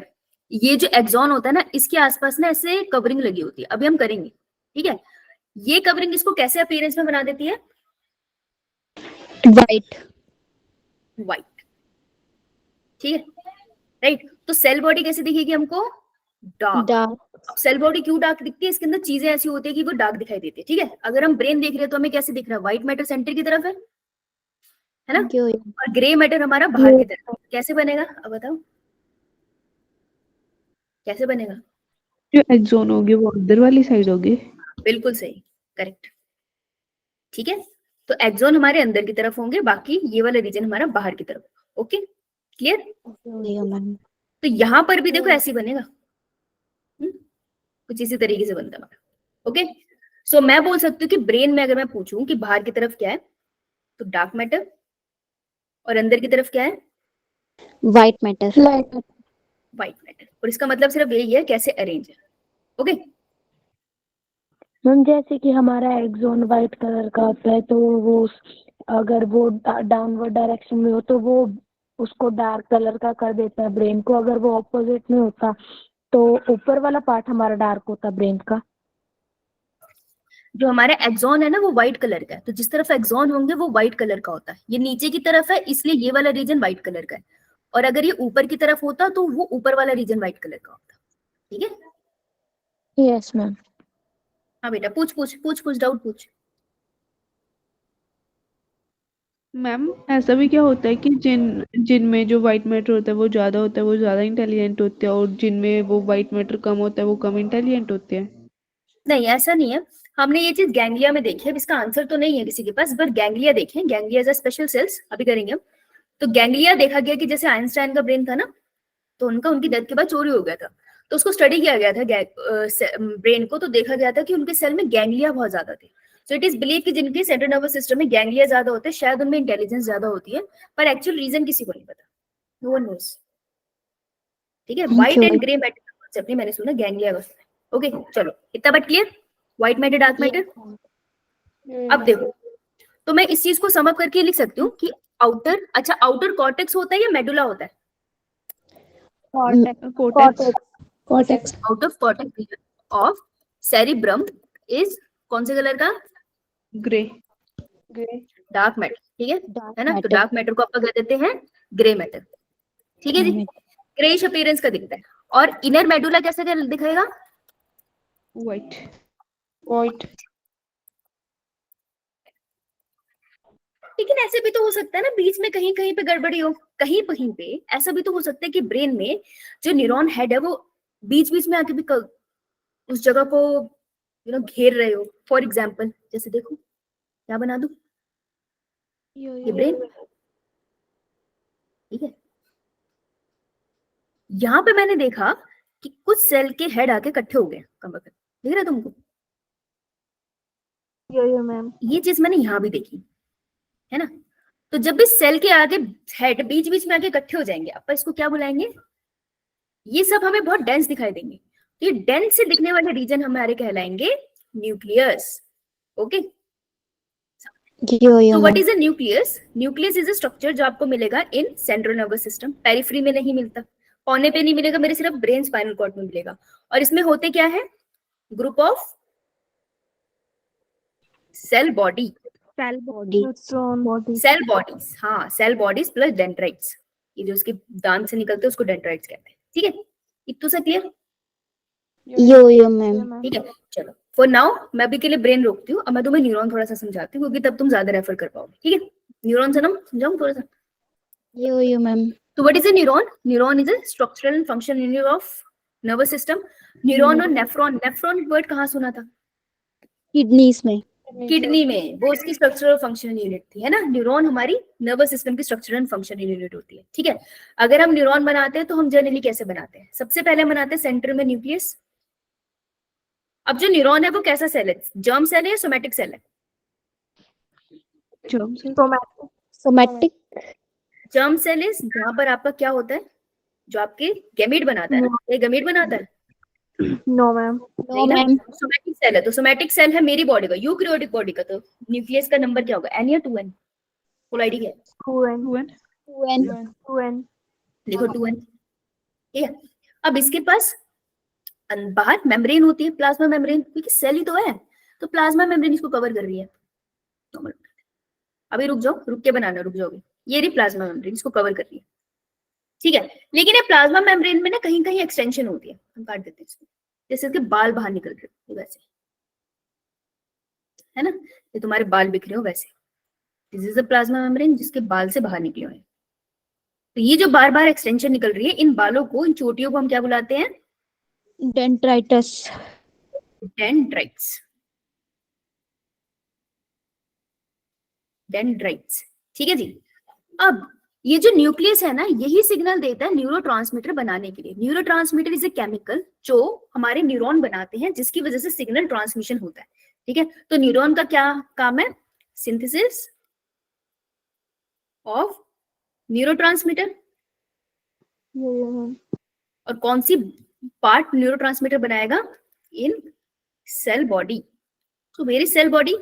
ये जो एक्सॉन होता है ना, इसके आसपास ना ऐसे कवरिंग लगी होती है, अभी हम करेंगे, ठीक है? ये कवरिंग इसको कैसे अपीयरेंस में बना देती है? वाइट। वाइट, ठीक है, राइट? तो सेल बॉडी कैसे दिखेगी हमको? डार्क। डार्क। अब सेल बॉडी क्यों डार्क दिखती है? इसके अंदर चीजें ऐसी होती है कि वो डार्क दिखाई देती है, ठीक है? अगर हम ब्रेन देख रहे हैं तो हमें कैसे दिख रहा है? व्हाइट मैटर सेंटर की तरफ है ना? यो और ग्रे मैटर हमारा बाहर की तरफ। कैसे बनेगा अब बताओ, कैसे बनेगा? जो एक्सोन होगी वो अंदर वाली साइड होगी। बिल्कुल सही, करेक्ट, ठीक है? तो एक्सोन हमारे अंदर की तरफ होंगे, बाकी ये वाला रीजन हमारा बाहर की तरफ। Okay, clear? Yo ma'am. तो यहाँ पर भी देखो ऐसे ही बनेगा, कुछ इसी तरीके से बनता है। ओके, सो मैं बोल सकती हूँ कि ब्रेन में अगर मैं पूछूं कि बाहर की तरफ क्या है, तो डार्क मैटर, और अंदर की तरफ क्या है? White matter. White matter. और इसका मतलब सिर्फ यही है कैसे अरेंज है। ओके, मैम जैसे कि हमारा एक्सोन व्हाइट कलर का होता है तो वो अगर वो डाउनवर्ड डायरेक्शन में हो तो वो उसको डार्क कलर का कर देता है ब्रेन को। अगर वो ऑपोजिट में होता तो ऊपर वाला पार्ट हमारा डार्क होता ब्रेन का। जो हमारा एक्सॉन है ना वो व्हाइट कलर का है, तो जिस तरफ एक्सॉन होंगे वो व्हाइट कलर का होता है। ये नीचे की तरफ है इसलिए ये वाला रीजन व्हाइट कलर का है, और अगर ये ऊपर की तरफ होता तो वो ऊपर वाला रीजन व्हाइट कलर का होता। ठीक है? Yes ma'am. हाँ बेटा, पूछ डाउट पूछ। मैम ऐसा भी क्या होता है कि जिनमें जो वाइट मैटर होता है वो ज्यादा होता है वो ज्यादा इंटेलिजेंट होते हैं, और जिनमें वो वाइट मैटर कम होता है वो कम इंटेलिजेंट होते हैं? नहीं, ऐसा नहीं है। हमने ये चीज गैंग्लिया में देखी है, अब इसका आंसर तो नहीं है किसी के पास, बट गैंग्लिया देखें, ganglia as a special cells अभी करेंगे हम। तो गैंग्लिया देखा गया कि जैसे आइंस्टाइन का ब्रेन था ना, तो उनकी डेथ के बाद चोरी हो गया था, तो उसको स्टडी किया गया था ब्रेन को, तो देखा गया था कि उनके सेल में गैंग्लिया बहुत ज्यादा थे। सो इट इज बिलीव कि जिनके सेंट्रल नर्वस सिस्टम में गैंग्लिया ज्यादा होते हैं शायद उनमें इंटेलिजेंस ज्यादा होती है, पर एक्चुअल रीजन किसी को नहीं पता, नो वन नोस। ठीक है, व्हाइट एंड ग्रे मैटर का कॉन्सेप्ट नहीं मैंने सुना, गैंग्लिया का सुना है। ओके चलो, इतना बात clear? White matter, dark matter. अब देखो, तो मैं इस चीज को सम अप करके लिख सकती हूँ कि आउटर, अच्छा आउटर कॉर्टेक्स होता है या मेडुला होता है? Cortex. out of cortex region of cerebrum is कौन से कलर का? ग्रे। डार्क मैटर, ठीक है डार्क है ना? तो मैटर। डार्क मैटर को आप कह देते हैं ग्रे मैटर, ठीक है जी। ग्रेइश अपीयरेंस का दिखता है। और इनर मेडुला कैसे दिखेगा? व्हाइट। व्हाइट। लेकिन ऐसे भी तो हो सकता है ना, बीच में कहीं कहीं पे गड़बड़ी हो, कहीं कहीं पे ऐसा भी तो हो सकता है कि ब्रेन में जो न्यूरॉन हेड है वो बीच बीच में आके भी उस जगह को घेर रहे हो। फॉर एग्जाम्पल जैसे देखो, क्या बना दूं, ये ब्रेन, ठीक है। यहाँ पे मैंने देखा कि कुछ सेल के हेड आके इकट्ठे हो गए कमर पे, दिख रहा है तुमको? मैम। ये चीज मैंने यहाँ भी देखी है ना। तो जब भी सेल के आगे हेड बीच बीच में आके इकट्ठे हो जाएंगे, आप इसको क्या बुलाएंगे? ये सब हमें बहुत डेंस दिखाई देंगे। ये डेंस से दिखने वाले रीजन हमारे कहलाएंगे न्यूक्लियस। ओके, तो what is a nucleus? Nucleus is a structure जो आपको मिलेगा इन सेंट्रल नर्वस सिस्टम, पेरिफेरी में नहीं मिलता, पौने पे नहीं मिलेगा, मेरे सिर्फ ब्रेन स्पाइनल कॉर्ड में मिलेगा। और इसमें होते क्या है? Group of cell body, cell body. Cell bodies, हाँ सेल बॉडीज प्लस डेंड्राइट्स, ये जो उसके दांत से निकलते हैं उसको डेंड्राइट्स कहते हैं, ठीक है। इतना सा क्लियर? Yo ma'am. ठीक है, चलो फॉर नाउ मैं अभी के लिए ब्रेन रोकती हूँ। अब मैं तुम्हें न्यूरॉन थोड़ा सा समझाती हूँ, क्योंकि तब तुम ज्यादा रेफर कर पाओगे, ठीक है। न्यूरॉन से ना समझाऊं थोड़ा सा? Yo ma'am. तो what is a neuron? Neuron is a structural and functional unit of nervous system. Neuron और नेफ्रॉन, नेफ्रॉन वर्ड कहाँ सुना था? किडनीज में। किडनी में, वो उसकी स्ट्रक्चरल फंक्शनल यूनिट थी, है ना। न्यूरॉन हमारी नर्वस सिस्टम की स्ट्रक्चरल एंड फंक्शनल यूनिट होती है, ठीक है। अगर हम न्यूरॉन बनाते हैं तो हम जनरली कैसे बनाते हैं? सबसे पहले बनाते हैं सेंटर में न्यूक्लियस। अब जो न्यूरॉन है वो कैसा सेल है? जर्म सेल है या सोमैटिक सेल है? सोमैटिक। जर्म सेल इज जहां पर आपका क्या होता है, जो आपके गैमीट बनाता है ना, ये गैमीट बनाता है? No ma'am. No ma'am. Somatic cell है, तो सोमैटिक सेल है मेरी बॉडी का, यूकैरियोटिक बॉडी का, तो न्यूक्लियस का नंबर क्या होगा? एन या 2n? फुल आईडी क्या है? 2n। देखो 2n, ठीक है। अब इसके पास बाहर मेम्ब्रेन होती है, प्लाज्मा मेम्ब्रेन, क्योंकि सेल ही तो है, तो प्लाज्मा मेम्ब्रेन इसको कवर कर रही है। अभी रुक जाओ, रुक के बनाना, रुक जाओगे। ये रही प्लाज्मा मेम्ब्रेन, इसको कवर कर रही है, ठीक है। लेकिन ये प्लाज्मा मेम्ब्रेन में ना कहीं कहीं एक्सटेंशन होती है, हम काट देते हैं इसको, जैसे इसके बाल बाहर निकल रहे हो वैसे, है ना, ये तुम्हारे बाल बिखरे हो वैसे। This is the plasma membrane जिसके बाल से बाहर निकले हुए हैं। तो ये जो बार बार एक्सटेंशन निकल रही है, इन बालों को, इन चोटियों को हम क्या बुलाते हैं? डेंड्राइटिस। डेंड्राइट्स, डेंड्राइट्स, ठीक है जी। अब ये जो न्यूक्लियस है ना, यही सिग्नल देता है न्यूरोट्रांसमीटर बनाने के लिए। न्यूरोट्रांसमीटर इज ए केमिकल जो हमारे न्यूरॉन बनाते हैं, जिसकी वजह से सिग्नल ट्रांसमिशन होता है, ठीक है। तो न्यूरॉन का क्या काम है? Synthesis of neurotransmitter. और कौन सी पार्ट न्यूरोट्रांसमीटर बनाएगा? In cell body. तो मेरी cell body,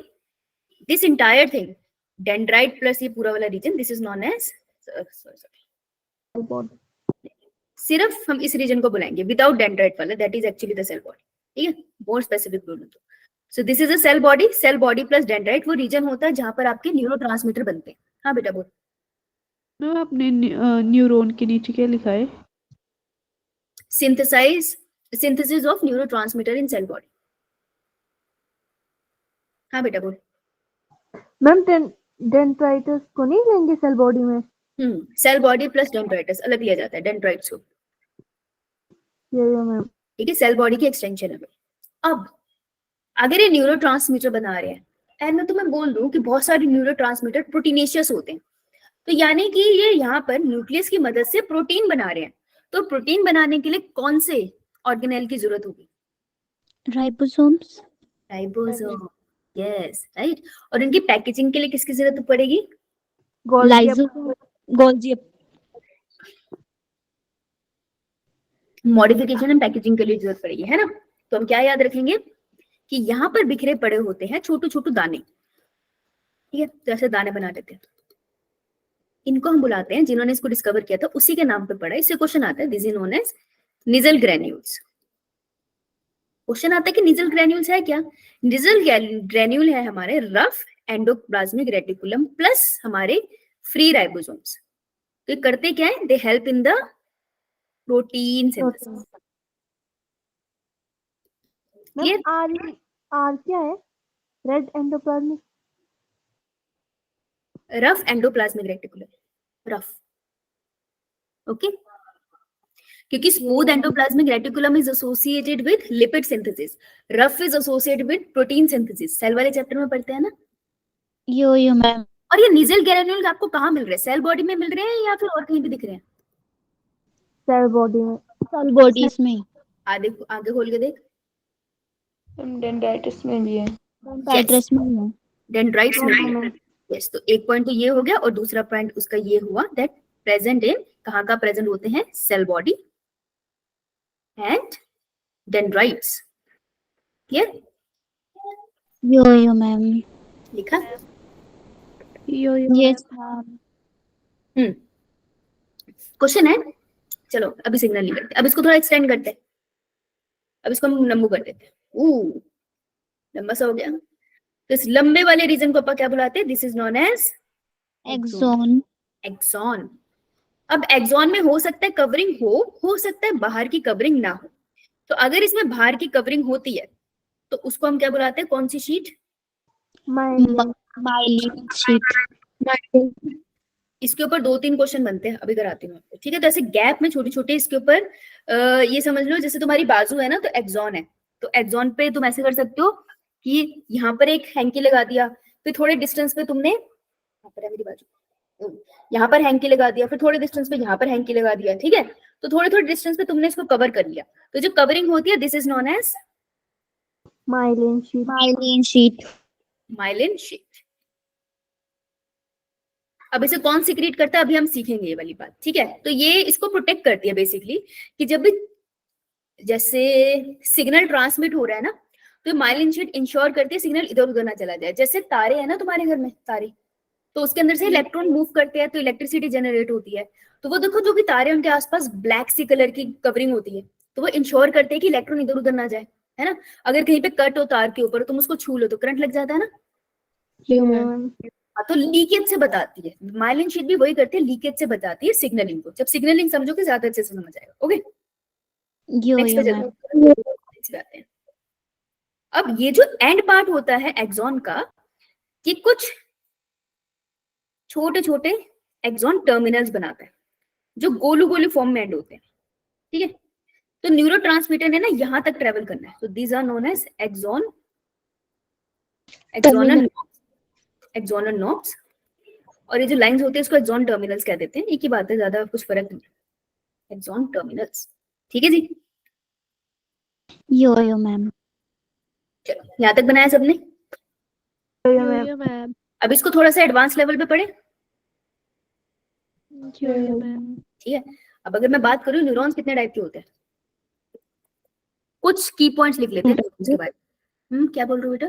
this entire thing, dendrite plus ये पूरा वाला region, this is known as, सिर्फ हम इस रीजन को बुलाएंगे विदाउट डेंड्राइट वाला, that is actually the cell body, ठीक है। मोर स्पेसिफिक बोलूं तो, so this is a cell body. Cell body plus dendrite वो रीजन होता है जहां पर आपके न्यूरोट्रांसमीटर बनते हैं। हाँ बेटा बोल। मैम आपने न्यूरॉन के नीचे क्या लिखा है? Synthesis of neurotransmitter in cell body. हाँ बेटा बोल। मैम डेंड्राइटिस को नहीं लेंगे सेल बॉडी में? सेल बॉडी प्लस डेंड्राइटिस अलग लिया जाता है, डेंड्राइट्स को, मैम। ठीक है। सेल बॉडी की एक्सटेंशन है। अब अगर ये न्यूरोट्रांसमीटर बना रहे हैं, एंड मैं तुम्हें बोल दूं कि बहुत सारे न्यूरोट्रांसमीटर प्रोटीनेशियस होते हैं, तो यानी कि ये यहाँ पर न्यूक्लियस की मदद से प्रोटीन बना रहे हैं। तो प्रोटीन बनाने के लिए कौन से ऑर्गेनेल की जरूरत होगी? राइबोसोम्स। Ribosome, yes right. और इनकी पैकेजिंग के लिए किसकी जरूरत पड़ेगी? गोल्जी। मॉडिफिकेशन एंड पैकेजिंग के लिए जरूरत पड़ेगी, है ना। तो हम क्या याद रखेंगे कि यहाँ पर बिखरे पड़े होते हैं छोटे छोटे दाने, ठीक है, जैसे दाने बना देते हैं। इनको हम बुलाते हैं, जिन्होंने इसको डिस्कवर किया था उसी के नाम पे पड़ा है, इससे क्वेश्चन आता है, this is known as Nissl granules. Question आता है कि निजल ग्रेन्यूल्स है क्या? निजल ग्रेन्यूल है हमारे रफ एंडोप्लाज्मिक रेटिकुलम प्लस हमारे फ्री राइबोसोम्स। तो ये करते क्या है? They help in the protein synthesis. Ma'am R क्या है? Red endoplasmic rough endoplasmic reticulum, rough, okay. क्योंकि smooth endoplasmic reticulum is associated with lipid synthesis, rough is associated with protein synthesis. Cell वाले chapter में पढ़ते हैं ना। Yo ma'am. और ये निजल ग्रेन्यूल आपको कहाँ मिल रहे हैं? सेल बॉडी में मिल रहे हैं या फिर और कहीं भी दिख रहे हैं? सेल बॉडी में। सेल बॉडीज में। आगे आगे खोल के देख। डेंड्राइटिस में भी है। एड्रेस में है। डेंड्राइट्स में। यस, तो एक पॉइंट तो ये हो गया और दूसरा पॉइंट उसका ये हुआ दैट प्रेजेंट इन, कहाँ का प्रेजेंट होते हैं? Cell body and dendrites. Clear? Yo ma'am. लिखा? Yo yes. क्वेश्चन है। चलो अभी सिग्नल नहीं करते, अब इसको थोड़ा एक्सटेंड करते हैं। अब इसको हम लंबू कर देते हैं। लंबा सा हो गया। तो इस लंबे वाले रीजन को अपन क्या बुलाते हैं? This is known as axon. Axon. अब एक्सॉन में हो सकता है कवरिंग हो सकता है बाहर की कवरिंग ना हो। तो अगर इसमें बाहर की कवरिंग होती है तो उसको हम क्या बुलाते हैं? कौन सी शीट? Myelin sheet. इसके ऊपर 2-3 क्वेश्चन बनते हैं, अभी कराती हूँ आपको, ठीक है। तो ऐसे गैप में छोटे छोटे इसके ऊपर ये समझ लो जैसे तुम्हारी बाजू है ना, तो एक्सॉन है, तो एक्सॉन पे तुम ऐसे कर सकते हो कि यहाँ पर एक हैंकी लगा दिया, फिर थोड़े डिस्टेंस पे तुमने, यहाँ पर है मेरी बाजू, यहाँ पर हैंकी लगा दिया, फिर थोड़े डिस्टेंस पे यहाँ पर हैंकी लगा दिया, ठीक है। तो थोड़े थोड़े डिस्टेंस पे तुमने इसको कवर कर लिया। तो जो कवरिंग होती है this is known as myelin sheath. Myelin sheath. Myelin sheath. अब इसे कौन सीक्रेट करता है अभी हम सीखेंगे ये वाली बात, ठीक है। तो ये इसको प्रोटेक्ट करती है बेसिकली, कि जब भी जैसे सिग्नल ट्रांसमिट हो रहा है ना, तो माइलिन शीट इंश्योर करती है सिग्नल इधर उधर ना चला जाए। जैसे तारे है ना तुम्हारे घर में, तारे, तो उसके अंदर से इलेक्ट्रॉन मूव करते हैं तो इलेक्ट्रिसिटी जनरेट होती है। तो वो देखो जो भी तारे उनके आसपास ब्लैक सी कलर की कवरिंग होती है, तो वो इंश्योर करते हैं कि इलेक्ट्रॉन इधर उधर ना जाए, है ना। अगर कहीं पे कट हो तार के ऊपर, तुम उसको छू लो तो करंट लग जाता है ना। तो लीकेज से बताती है माइलिन शीट भी, वही करती है, लीकेज से बताती है सिग्नलिंग को। जब सिग्नलिंग समझोगे ज्यादा अच्छे से समझ आएगा। ओके, नेक्स्ट पे चलते हैं। अब ये जो एंड पार्ट होता है एक्सॉन का, ये कुछ छोटे छोटे एक्सॉन टर्मिनल्स बनाता है जो गोलू गोलू फॉर्म में एंड होते हैं, ठीक है। तो न्यूरोट्रांसमीटर ने ना यहां तक ट्रेवल करना है, तो these are known as axon, axonal nodes. और ये जो लाइंस होती है इसको एक्सॉन टर्मिनल्स कह देते हैं, एक ही बात है, ज्यादा कुछ फर्क नहीं है। एक्सॉन टर्मिनल्स, ठीक है जी। यो मैम। चलो यहाँ तक बनाया सबने। यो मैम। अब इसको थोड़ा सा एडवांस लेवल पे पढ़े, यो मैम। ठीक है। अब अगर मैं बात करूं न्यूरॉन्स कितने टाइप के होते हैं, कुछ की पॉइंट्स लिख लेते हैं उसके बाद। क्या बोल रहे हो बेटा?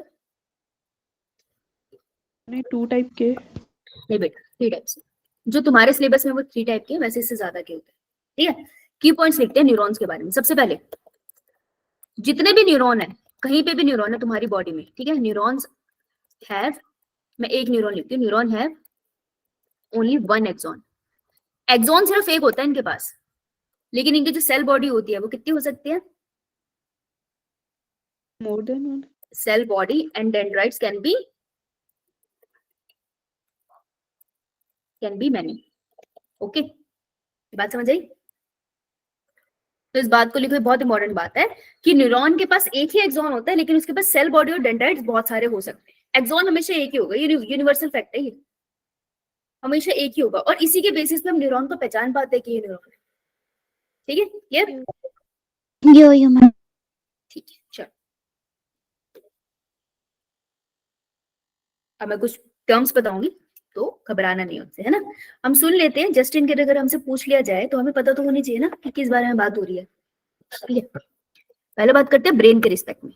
नहीं 2 टाइप के। नहीं बेटा, 3 टाइप्स। जो तुम्हारे सिलेबस में वो 3 टाइप के, वैसे इससे ज्यादा के होते हैं, ठीक है। की पॉइंट्स लिखते हैं न्यूरॉन्स के बारे में। सबसे पहले जितने भी न्यूरॉन है, कहीं पे भी न्यूरॉन है तुम्हारी बॉडी में, ठीक है, न्यूरॉन्स हैव, मैं एक न्यूरॉन लिखती हूँ, neuron have only 1 axon. Axon सिर्फ एक होता है इनके पास, लेकिन इनकी जो सेल बॉडी होती है वो कितनी हो सकती है? More than 1। Cell body and dendrites can be many. Okay, बात समझ आई? तो इस बात को लिखो, बहुत इंपॉर्टेंट बात है कि न्यूरॉन के पास एक ही एक्सॉन होता है, लेकिन उसके पास सेल बॉडी और डेंड्राइट्स बहुत सारे हो सकते हैं। एक्सॉन हमेशा एक ही होगा, ये यूनिवर्सल फैक्ट है, ये हमेशा एक ही होगा। और इसी के बेसिस पे हम न्यूरॉन को पहचान पाते हैं कि ये न्यूरॉन है, ठीक है। क्लियर? Yo ma'am. ठीक है, चलो अब मैं कुछ टर्म्स बताऊंगी, तो घबराना नहीं उनसे, है ना। हम सुन लेते हैं, जस्ट इन केस अगर हमसे पूछ लिया जाए तो हमें पता तो होनी चाहिए ना कि किस बारे में बात हो रही है, ठीक है। पहले बात करते हैं ब्रेन के रिस्पेक्ट में।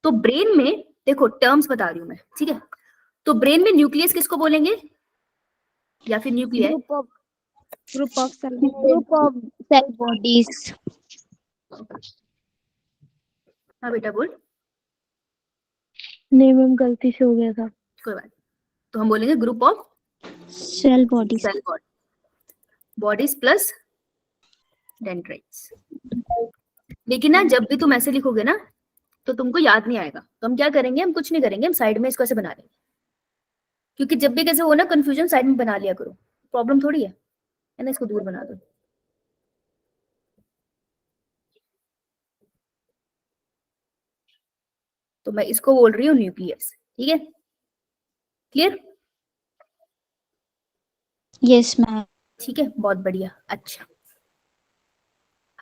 तो ब्रेन में देखो टर्म्स बता रही हूँ मैं, ठीक है। तो ब्रेन में न्यूक्लियस किसको बोलेंगे, या फिर nuclear? Group of cell bodies. हाँ बेटा बोल। नहीं मैम, गलती से हो गया था। कोई बात नहीं। तो हम बोलेंगे group of cell body. Cell bodies plus dendrites. लेकिन ना जब भी तुम ऐसे लिखोगे ना तो तुमको याद नहीं आएगा, तो हम क्या करेंगे, हम कुछ नहीं करेंगे, हम साइड में इसको ऐसे बना लेंगे, क्योंकि जब भी कैसे हो ना कंफ्यूजन, साइड में बना लिया करो, प्रॉब्लम थोड़ी है ना। इसको दूर बना दो। तो मैं इसको बोल रही हूँ न्यूक्लियस, ठीक है, क्लियर? Yes ma'am. ठीक है, बहुत बढ़िया। अच्छा,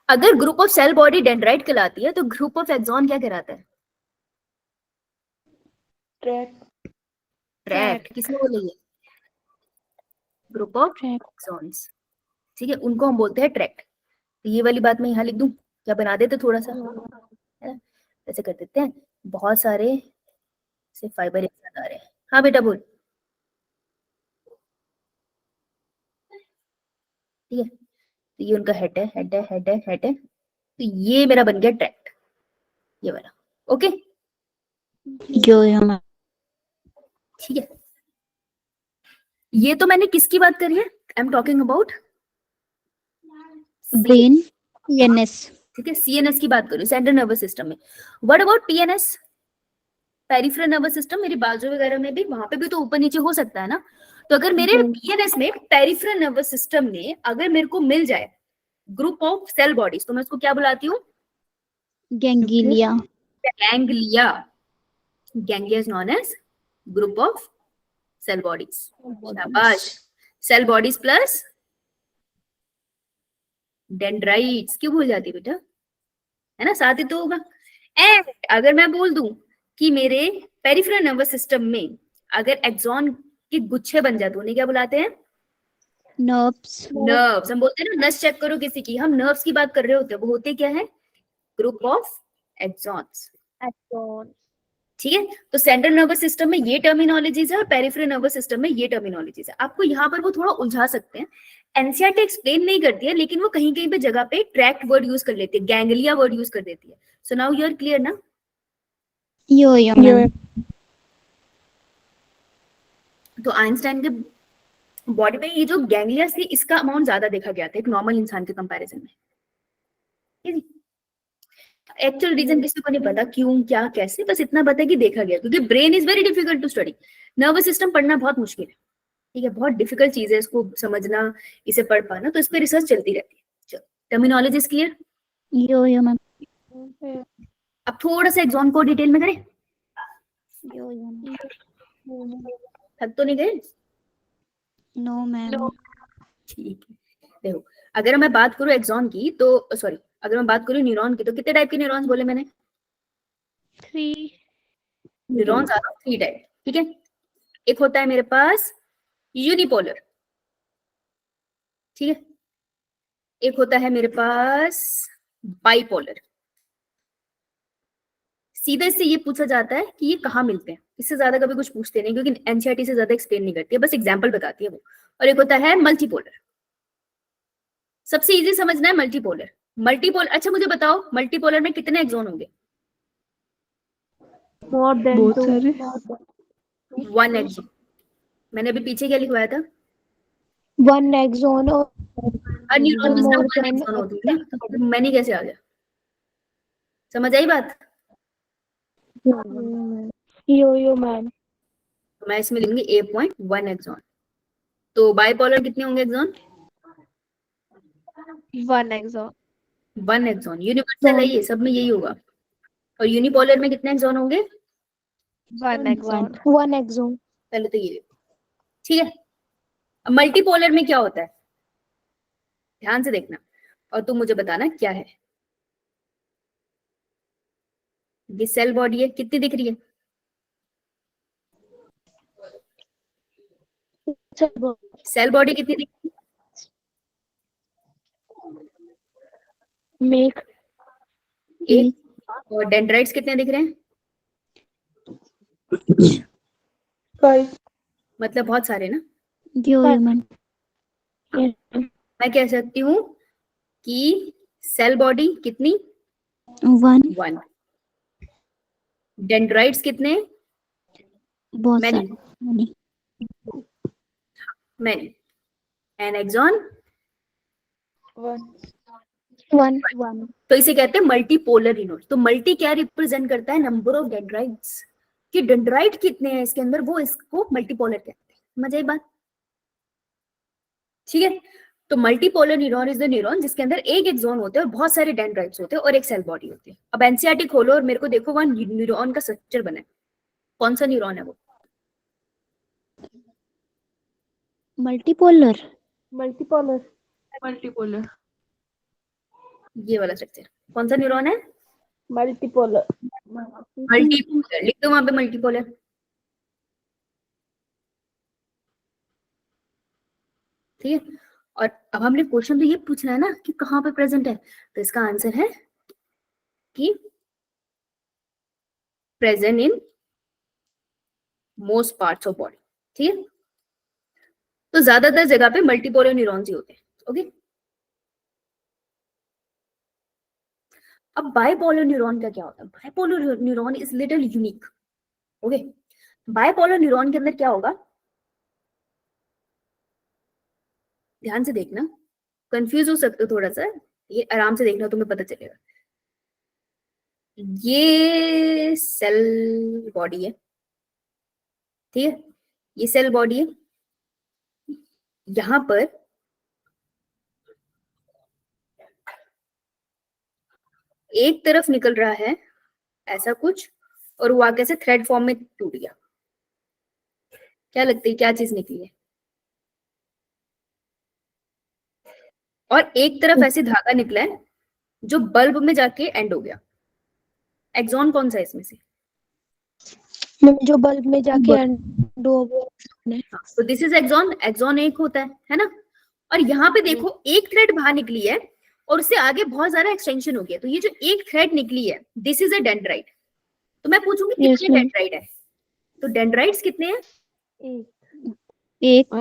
अगर group of cell body dendrite कहलाती है तो ग्रुप ऑफ एक्सॉन क्या कहलाता है? ट्रैक्ट। किसने बोली है? ग्रुप ऑफ एक्सॉन्स, ठीक है, उनको हम बोलते हैं ट्रैक्ट। तो ये वाली बात मैं यहाँ लिख दूं, क्या बना देते थोड़ा सा, है ना? ऐसे कर देते हैं, बहुत सारे से फाइबर एक साथ आ रहे हैं। हाँ बेटा बोल। ठीक है, तो ये उनका हेड है, हेड है, हेड है, हेड है, तो ये मेरा बन गया ट्रैक्ट, ये वाला। ओके, यो मैम। ठीक है, ये तो मैंने किसकी बात करी है? I am talking about brain, NS. ठीक है, सीएनएस की बात करूँ, सेंट्रल नर्वस सिस्टम में। What about PNS, peripheral nervous system? मेरी बाजू वगैरह में भी, वहां पे भी तो ऊपर नीचे हो सकता है ना। तो अगर मेरे पीएनएस में, पेरिफेरल नर्वस सिस्टम में अगर मेरे को मिल जाए ग्रुप ऑफ सेल बॉडीज, तो मैं उसको क्या बुलाती हूँ? Ganglia. Ganglia. Ganglia is known as group of cell bodies. शाबाश। Cell bodies plus dendrites. क्यों भूल जाती बेटा, है ना, साथ ही तो होगा। एंड अगर मैं बोल दूं कि मेरे पेरिफेरल नर्वस सिस्टम में अगर एक्सॉन के गुच्छे बन जाते, उन्हें क्या बुलाते हैं? नर्व्स। नर्व्स। हम बोलते हैं ना, नस चेक करो किसी की, हम नर्व्स की बात कर रहे होते हैं, वो होते क्या है? Group of axons. ठीक है, तो सेंट्रल नर्वस सिस्टम में ये टर्मिनोलॉजीज है और पेरिफेरल नर्वस सिस्टम में ये टर्मिनोलॉजीज है। आपको यहाँ पर वो थोड़ा उलझा सकते हैं, एनसीईआरटी एक्सप्लेन नहीं करती है, लेकिन वो कहीं कहीं पे जगह पे ट्रैक्ट वर्ड यूज कर लेती है, गैंग्लिया वर्ड यूज कर देती है। So now you are clear ना? Yo ma'am. तो आइंस्टाइन के बॉडी में ये जो गैंग्लिया थी, इसका अमाउंट ज्यादा देखा गया था एक नॉर्मल इंसान के कंपैरिजन में। एक्चुअल रीजन किसी को नहीं पता, क्यों, क्या, कैसे, बस इतना पता है कि देखा गया, क्योंकि brain is very difficult to study. Nervous system पढ़ना बहुत मुश्किल है, ठीक है, बहुत डिफिकल्ट चीज है इसको समझना, इसे पढ़ पाना, तो इस पर रिसर्च चलती रहती है। चलो, terminology is clear? Yo ma'am. अब थोड़ा सा एक्सॉन को डिटेल में करें। Yo ma'am. थक तो नहीं गए? No ma'am. ठीक है, देखो, अगर मैं बात करूं एक्सॉन की, तो सॉरी, अगर मैं बात करूं न्यूरॉन की, तो कितने टाइप के न्यूरॉन्स बोले मैंने? 3 न्यूरॉन्स आर 3 टाइप, ठीक है। एक होता है मेरे पास यूनिपोलर, ठीक है, एक होता है मेरे पास बाइपोलर। सीधे से ये पूछा जाता है कि ये कहाँ मिलते हैं, इससे ज्यादा कभी कुछ पूछते नहीं, क्योंकि एनसीईआरटी से ज्यादा एक्सप्लेन नहीं करती है, बस एग्जांपल बताती है वो। और एक होता है मल्टीपोलर, सबसे इजी समझना है मल्टीपोलर। मल्टीपोलर, अच्छा मुझे बताओ, मल्टीपोलर में कितने एक्सॉन होंगे? more than बहुत 2 सारे। 1 एक्सॉन। मैंने अभी पीछे क्या लिखवाया था? 1 एक्सॉन और हर न्यूरॉन में more 1 than एक्सॉन होती है ना, तो मैंने कैसे आ गया? समझ आई बात? यो मैम। तो मैं इसमें लिखूंगी 8.1 एक्सॉन। तो बाइपोलर कितने होंगे एक्सॉन? 1 axon 1 axon. यूनिवर्सल है ये, सब में यही होगा। और यूनिपोलर में कितने एक्सॉन होंगे? 1 axon 1 एक्सॉन। पहले तो ये, ठीक है। अब मल्टीपोलर में क्या होता है, ध्यान से देखना और तुम मुझे बताना क्या है। ये सेल बॉडी है, कितनी दिख रही है? सेल बॉडी कितनी दिख रही मेक है? एक। और डेंड्राइट्स कितने दिख रहे हैं? 5। मतलब बहुत सारे ना। Yo ma'am. मैं कह सकती हूँ कि सेल बॉडी कितनी? 1। 1। डेंड्राइट्स कितने हैं? बहुत मैनी, सारे many। Many. And axon? One. तो इसे कहते हैं मल्टीपोलर न्यूरॉन। तो मल्टी क्या रिप्रेजेंट करता है? नंबर ऑफ डेंड्राइट्स, कि डेंड्राइट कितने हैं इसके अंदर, वो इसको मल्टीपोलर कहते हैं। समझ आई बात? ठीक है। तो multipolar neuron is the neuron जिसके अंदर एक एक्सॉन होते हैं और बहुत सारे डेंड्राइट्स होते हैं और एक सेल बॉडी होती है। अब एनसीईआरटी खोलो और मेरे को देखो वहां न्यूरॉन का स्ट्रक्चर बना है, कौन सा न्यूरॉन है वो? मल्टीपोलर। मल्टीपोलर। ये वाला स्ट्रक्चर कौन सा न्यूरॉन है? मल्टीपोलर। मल्टीपोलर। लिख दो वहां पे मल्टीपोलर। ठीक है। और अब हमने क्वेश्चन तो ये पूछना है ना कि कहाँ पे प्रेजेंट है, तो इसका आंसर है कि present in most parts of body. ठीक है। तो ज्यादातर जगह पे मल्टीपोलर न्यूरॉन्स ही होते हैं। ओके। अब बाइपोलर न्यूरॉन का क्या होता है? Bipolar neuron is little unique. Okay. Bipolar neuron के अंदर क्या होगा, ध्यान से देखना, कंफ्यूज हो सकते हो थोड़ा सा, ये आराम से देखना तुम्हें पता चलेगा। ये सेल बॉडी है, ठीक है, ये सेल बॉडी है। यहां पर एक तरफ निकल रहा है ऐसा कुछ, और वो आगे से थ्रेड फॉर्म में टूट गया। क्या लगती है क्या चीज निकली है? और एक तरफ ऐसे धागा निकला है जो बल्ब में जाके एंड हो गया। एक्सॉन कौन सा है इसमें से? जो बल्ब में जाके एंड हो वो है। हाँ, तो दिस इज एक्सॉन। एक्सॉन एक होता है ना। और यहाँ पे देखो एक थ्रेड बाहर निकली है और उससे आगे बहुत सारा एक्सटेंशन हो गया। तो ये जो एक थ्रेड निकली है, दिस इज अ डेंड्राइट। तो मैं पूछूंगी Yes, कितने ma'am। डेंड्राइट है? तो डेंड्राइट्स कितने हैं? एक।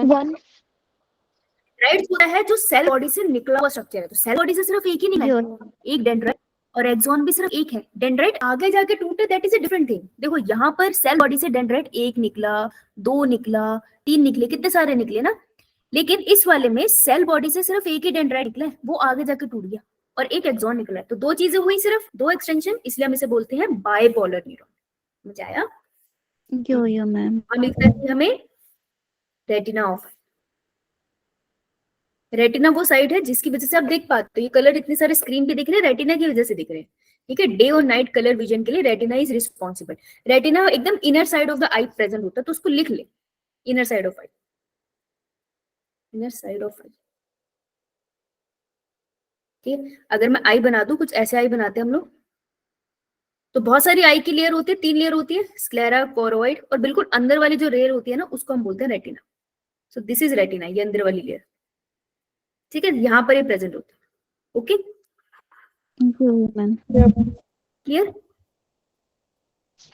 डेंड्राइट्स होता है जो सेल बॉडी से निकला हुआ स्ट्रक्चर है। तो सेल बॉडी से सिर्फ एक ही निकला है, एक डेंड्राइट, और एक्सॉन भी सिर्फ एक है। डेंड्राइट आगे जाके टूटे, that is a different thing. देखो यहाँ पर सेल बॉडी से डेंड्राइट एक निकला, दो निकला, तीन निकले, कितने सारे निकले ना। लेकिन इस वाले में सेल बॉडी से सिर्फ एक ही डेंड्राइट निकला है, वो आगे जाके टूट गया, और एक एक्सॉन निकला है। तो दो चीजें हुई, सिर्फ दो एक्सटेंशन, इसलिए हम इसे बोलते हैं बाइपोलर न्यूरॉन। समझ आया? यो मैम। हम लिखते हैं हमें रेटिना ऑफ। रेटिना वो साइड है जिसकी वजह से आप देख पाते हो, ये कलर इतने सारे स्क्रीन पे दिख रहे हैं, रेटिना की वजह से दिख रहे हैं। ठीक है। डे और नाइट कलर विजन के लिए रेटिना इज रिस्पॉन्सिबल। रेटिना एकदम inner side of the eye present होता है, तो उसको लिख ले, inner side of eye, inner side of eye. ठीक है। अगर मैं आई बना दूं, कुछ ऐसे आई बनाते हैं हम लोग, तो बहुत सारी आई की लेयर होती है, 3 लेयर होती है, स्क्लेरा, कोरोइड, और बिल्कुल अंदर वाली जो लेयर होती है ना, उसको हम बोलते हैं retina. So this is retina, ये अंदर वाली लेयर। ठीक है। यहाँ पर ये प्रेजेंट होता है। ओके, यो मैम। क्लियर?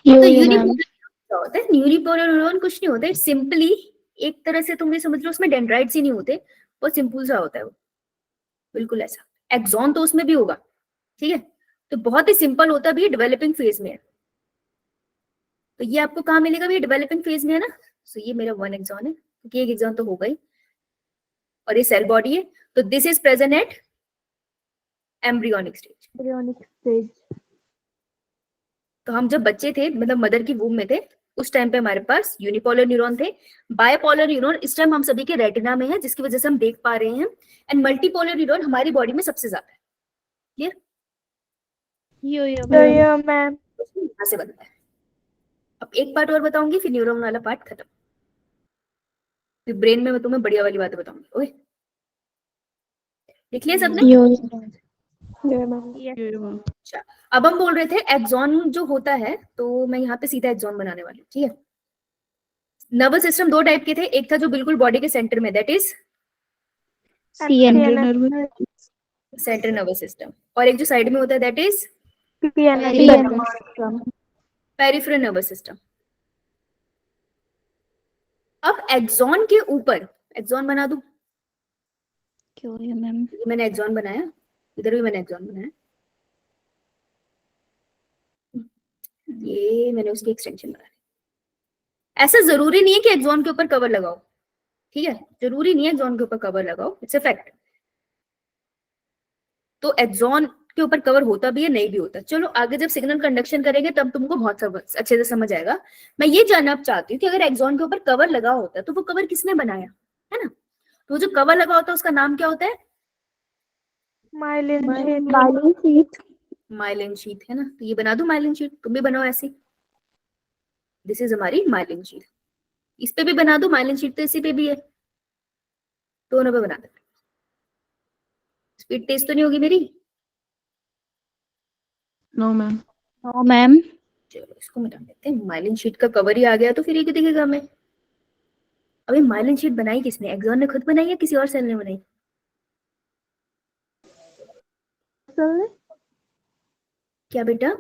तो यूनिपोलर क्या होता है? यूनिपोलर न्यूरॉन कुछ नहीं होता है, सिंपली एक तरह से तुम ये समझ लो, उसमें डेंड्राइट्स ही नहीं होते, बहुत सिंपल सा होता है वो, बिल्कुल ऐसा। एक्सॉन तो उसमें भी होगा, ठीक है। तो बहुत ही सिंपल होता है, भी डेवलपिंग फेज में है। तो ये आपको कहाँ मिलेगा? भी डेवलपिंग फेज में है ना। सो ये मेरा 1 एक्सॉन है, क्योंकि एक एक्सॉन तो होगा ही, और ये सेल बॉडी है। तो this is present at embryonic stage. तो हम जब बच्चे थे, मतलब मदर की वूम में थे, उस टाइम पे हमारे पास यूनिपोलर न्यूरॉन थे। बायपोलर न्यूरॉन इस टाइम हम सभी के रेटिना में है, जिसकी वजह से हम देख पा रहे हैं। एंड मल्टीपोलर न्यूरॉन हमारी बॉडी में सबसे ज्यादा है। क्लियर? Yo ma'am. यहाँ से बनता है। अब एक पार्ट और बताऊंगी, फिर न्यूरॉन वाला पार्ट खत्म, फिर ब्रेन में मैं तुम्हें बढ़िया वाली बातें बताऊंगी। ओके, लिख लिया सबने? Yes. अच्छा, अब हम बोल रहे थे एक्सॉन जो होता है, तो मैं यहाँ पे सीधा एक्सॉन बनाने वाली हूँ। ठीक है। नर्वस सिस्टम 2 टाइप के थे, एक था जो बिल्कुल बॉडी के सेंटर में, that is central nervous system, और एक जो साइड में होता है, that is peripheral nervous system. अब एक्सॉन के ऊपर एक्सॉन बना दूं, क्यों यो मैम। मैंने एक्सॉन बनाया, इधर भी मैंने एक्सॉन बनाया। ये मैंने उसकी एक्सटेंशन बना दी। ऐसा जरूरी नहीं है कि एक्सॉन के ऊपर कवर लगाओ, ठीक है, जरूरी नहीं है एक्सॉन के ऊपर कवर लगाओ, इट्स अ फैक्ट। तो एक्सॉन के ऊपर कवर होता भी है, नहीं भी होता। चलो आगे जब सिग्नल कंडक्शन करेंगे तब तुमको बहुत अच्छे से समझ आएगा। मैं ये जानना चाहती हूँ कि अगर एक्सॉन के ऊपर कवर लगा होता है तो वो कवर किसने बनाया, है ना? तो जो कवर लगा होता है उसका नाम क्या होता है? Myelin sheath. माइलिन शीट, है ना? तो ये बना दो माइलिन शीट, तुम भी बनाओ ऐसी। दिस इज हमारी माइलिन शीट। इस पे भी बना दो माइलिन शीट, तो इसी पे भी है, दोनों पे बना दो। स्पीड तेज तो नहीं होगी मेरी? No ma'am. No ma'am. चलो इसको मिटा देते हैं, माइलिन शीट का कवर ही आ गया तो फिर ये दिखेगा हमें। अभी माइलिन शीट बनाई किसने? एक्सॉन ने खुद बनाई या किसी और सेल ने बनाई? क्या बेटा?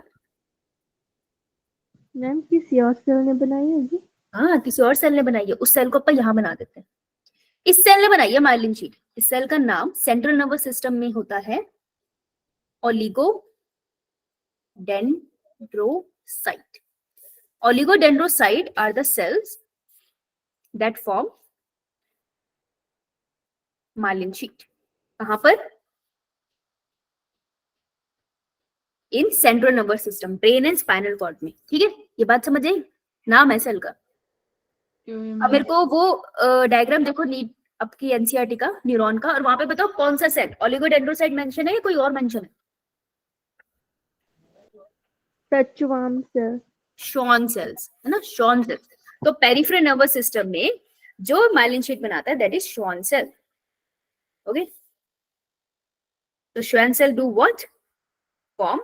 मैम किसी और सेल ने बनाई होगी। हाँ, किसी और सेल ने बनाई है। उस सेल को अपन यहाँ बना देते हैं। इस सेल ने बनाई है माइलिन शीट। इस सेल का नाम सेंट्रल नर्वस सिस्टम में होता है oligo डेंड्रोसाइट। Oligodendrocyte are the cells that form myelin sheet. कहां पर? In central nervous system, brain and spinal cord में, ठीक है? ये बात समझ आई? नाम है सेल का। अब मेरे को वो डायग्राम देखो, नीट आपकी एनसीईआरटी का, न्यूरॉन का, और वहां पे बताओ कौन सा सेल ओलिगोडेंड्रोसाइट मेंशन है या कोई और मेंशन है? सचुआम सेल। शॉन सेल्स, है ना? Schwann cells. तो पेरिफेरल नर्वस सिस्टम में जो माइलिन शीट बनाता है that is Schwann cell. Okay, तो Schwann cell do what? Form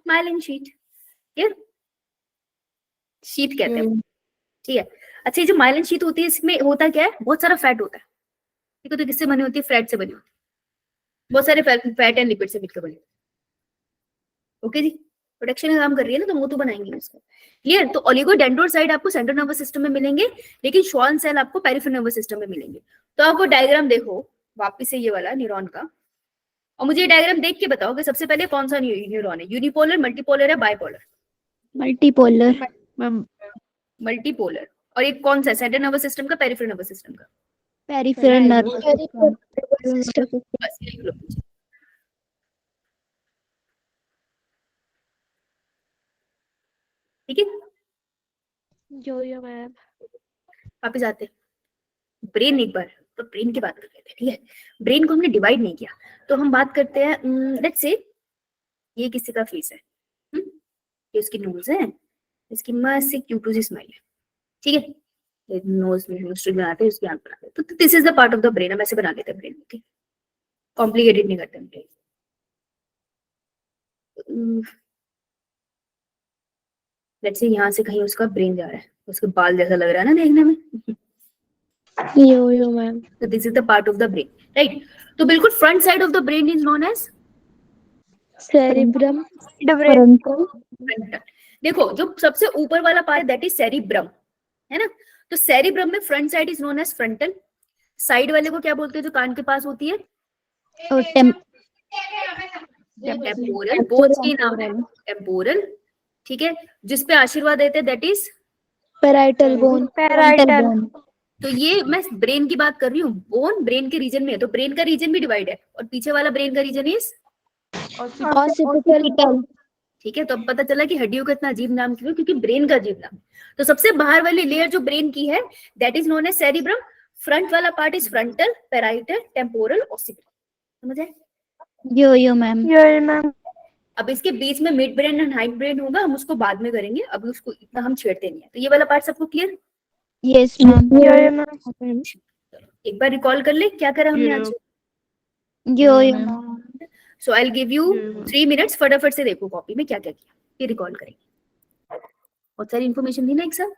myelin sheath. Clear? Sheath कहते हैं, ठीक है। अच्छा, ये जो माइलिन शीट होती है इसमें होता क्या है? बहुत सारा फैट होता है, ठीक है? तो किससे बनी होती है? फैट से बनी होती है। बहुत सारे फैट एंड लिपिड से मिलकर बनी होती है। ओके जी, प्रोटेक्शन का काम कर रही है ना, तो वो तो बनाएंगे इसको। क्लियर? तो ओलिगोडेंड्रोसाइट आपको सेंट्रल नर्वस सिस्टम में मिलेंगे, लेकिन शॉन सेल आपको पेरिफेरल नर्वस सिस्टम में मिलेंगे। तो आप वो डायग्राम देखो वापिस से, ये वाला न्यूरॉन का, और मुझे ये डायग्राम देख के बताओ कि सबसे पहले कौन सा न्यूरॉन है? यूनिपोलर, मल्टीपोलर है, बाइपोलर? मल्टीपोलर। Ma'am multipolar. और एक कौन सा है? सेंट्रल नर्वस सिस्टम का, पेरिफेरल नर्वस सिस्टम का? Peripheral nervous system. बस लिख लो। ठीक है, जो यो मैम। वापिस आते हैं ब्रेन। एक बार तो ब्रेन की बात कर रहे थे, ठीक है? ब्रेन को हमने डिवाइड नहीं किया, तो हम बात करते हैं, लेट्स से ये किसी का फेस है, ये उसकी नोज है, इसकी मस्त सी क्यूट सी स्माइल है, ठीक है? नोज में नोस्ट्रिल बनाते हैं, उसकी आंख बनाते हैं, तो this is the part of the brain. हम ऐसे बना लेते हैं ब्रेन, ठीक? कॉम्प्लिकेटेड नहीं करते ब्रेन। लेट्स से यहाँ से कहीं उसका ब्रेन जा रहा है, उसके बाल जैसा लग रहा है ना देखने में। Yo ma'am. तो this is the part of the brain, right? तो बिल्कुल front side of the brain is known as cerebrum. Frontal. देखो, जो सबसे ऊपर वाला पार्ट दैट इज सेरिब्रम, है ना? तो सेरिब्रम में front side is known as frontal. Side वाले को क्या बोलते हैं जो कान के पास होती है? और टेम्पोरल। बोथ की नाम है टेम्पोरल, ठीक है? जिसपे आशीर्वाद देते हैं दैट इज पैराइटल बोन। तो ये मैं ब्रेन की बात कर रही हूँ। बोन ब्रेन के रीजन में है, तो ब्रेन का रीजन भी डिवाइड है, और पीछे वाला ब्रेन का रीजन इज ऑसिपिटल। ठीक है? तो अब पता चला कि हड्डियों का इतना अजीब नाम क्यों है, क्योंकि ब्रेन का अजीब नाम। तो सबसे बाहर वाली लेयर जो ब्रेन की है that is known as cerebrum. Front वाला part is frontal, parietal, temporal, occipital. समझ आए? Yo ma'am. मैम। अब इसके बीच में mid brain and hind brain होगा, हम उसको बाद में करेंगे, अभी उसको इतना हम छेड़ते नहीं है। तो ये वाला पार्ट सबको क्लियर? Yes ma'am. एक बार रिकॉल कर ले क्या करा हमने आज। Yo so I will give you 3 minutes, फटाफट से देखो कॉपी में क्या क्या किया, ये रिकॉल करेंगे। बहुत सारी इन्फॉर्मेशन थी ना एक साथ।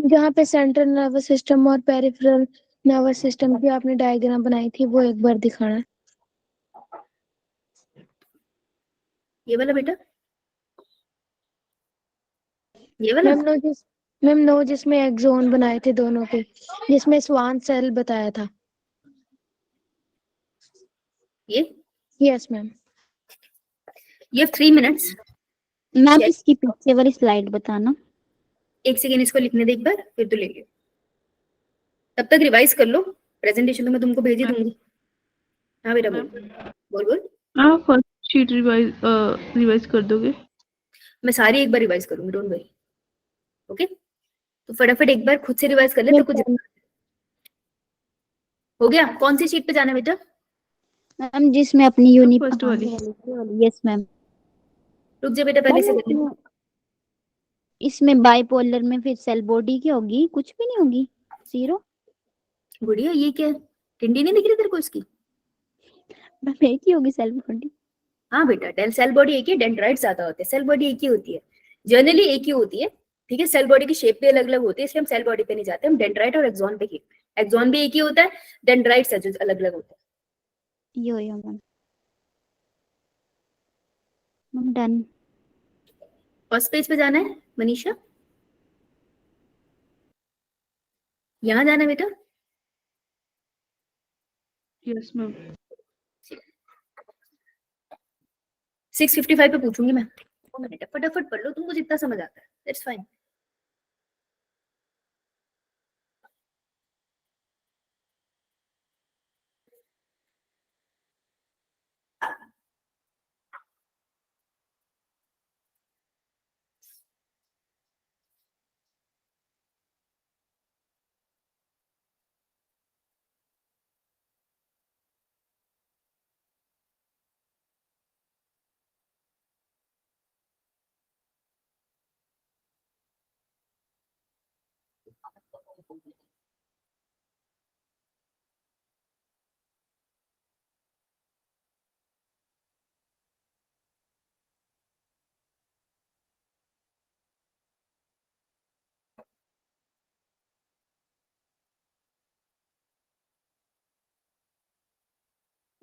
जहाँ पे सेंट्रल नर्वस सिस्टम और पेरिफेरल नर्वस सिस्टम की आपने डायग्राम बनाई थी वो एक बार दिखाना। ये वाला बेटा, ये वाला मैम नो जिसमें एक्सोन बनाए थे दोनों के, जिसमें स्वान सेल बताया था। ये yes ma'am. You have 3 minutes ma'am Check. इसकी पीछे वाली स्लाइड बताना। एक सेकेंड इसको लिखने दे एक बार, फिर तो ले लियो। तब तक रिवाइज कर लो, प्रेजेंटेशन तो मैं तुमको भेज ही दूंगी। हाँ बेटा बोल बोल बोल। आप फर्स्ट शीट रिवाइज कर दोगे? मैं सारी एक बार रिवाइज करूंगी, डोंट वरी। ओके, तो फटाफट एक बार खुद से रिवाइज कर ले तो कुछ हो गया। कौन सी शीट पे जाना है बेटा? मैम जिसमें अपनी यूनिट फर्स्ट वाली। Yes ma'am. रुक जा बेटा, पहले से कर ले। इसमें बाइपोलर में फिर सेल बॉडी की होगी, कुछ भी नहीं होगी, जीरो। गुड़िया ये क्या है, टिंडी नहीं दिख रही तेरे को इसकी? मैम एक ही होगी सेल बॉडी। हाँ बेटा, डेल सेल बॉडी एक ही, डेंड्राइट ज्यादा होते हैं, सेल बॉडी एक ही होती है, जनरली एक ही होती है। ठीक है, सेल बॉडी की शेप भी अलग अलग होती है, इसलिए हम सेल बॉडी पे नहीं जाते, हम डेंड्राइट और एक्सॉन पे ही। एक्सॉन भी एक ही होता है, डेंड्राइट जो अलग अलग होता है। Yo ma'am. Ma'am done. First page पे जाना है मनीषा, यहाँ जाना है बेटा। Yes ma'am. 655 पे पूछूंगी मैं। 2 मिनट है, फटाफट पढ़ लो, तुमको जितना समझ आता है, that's fine.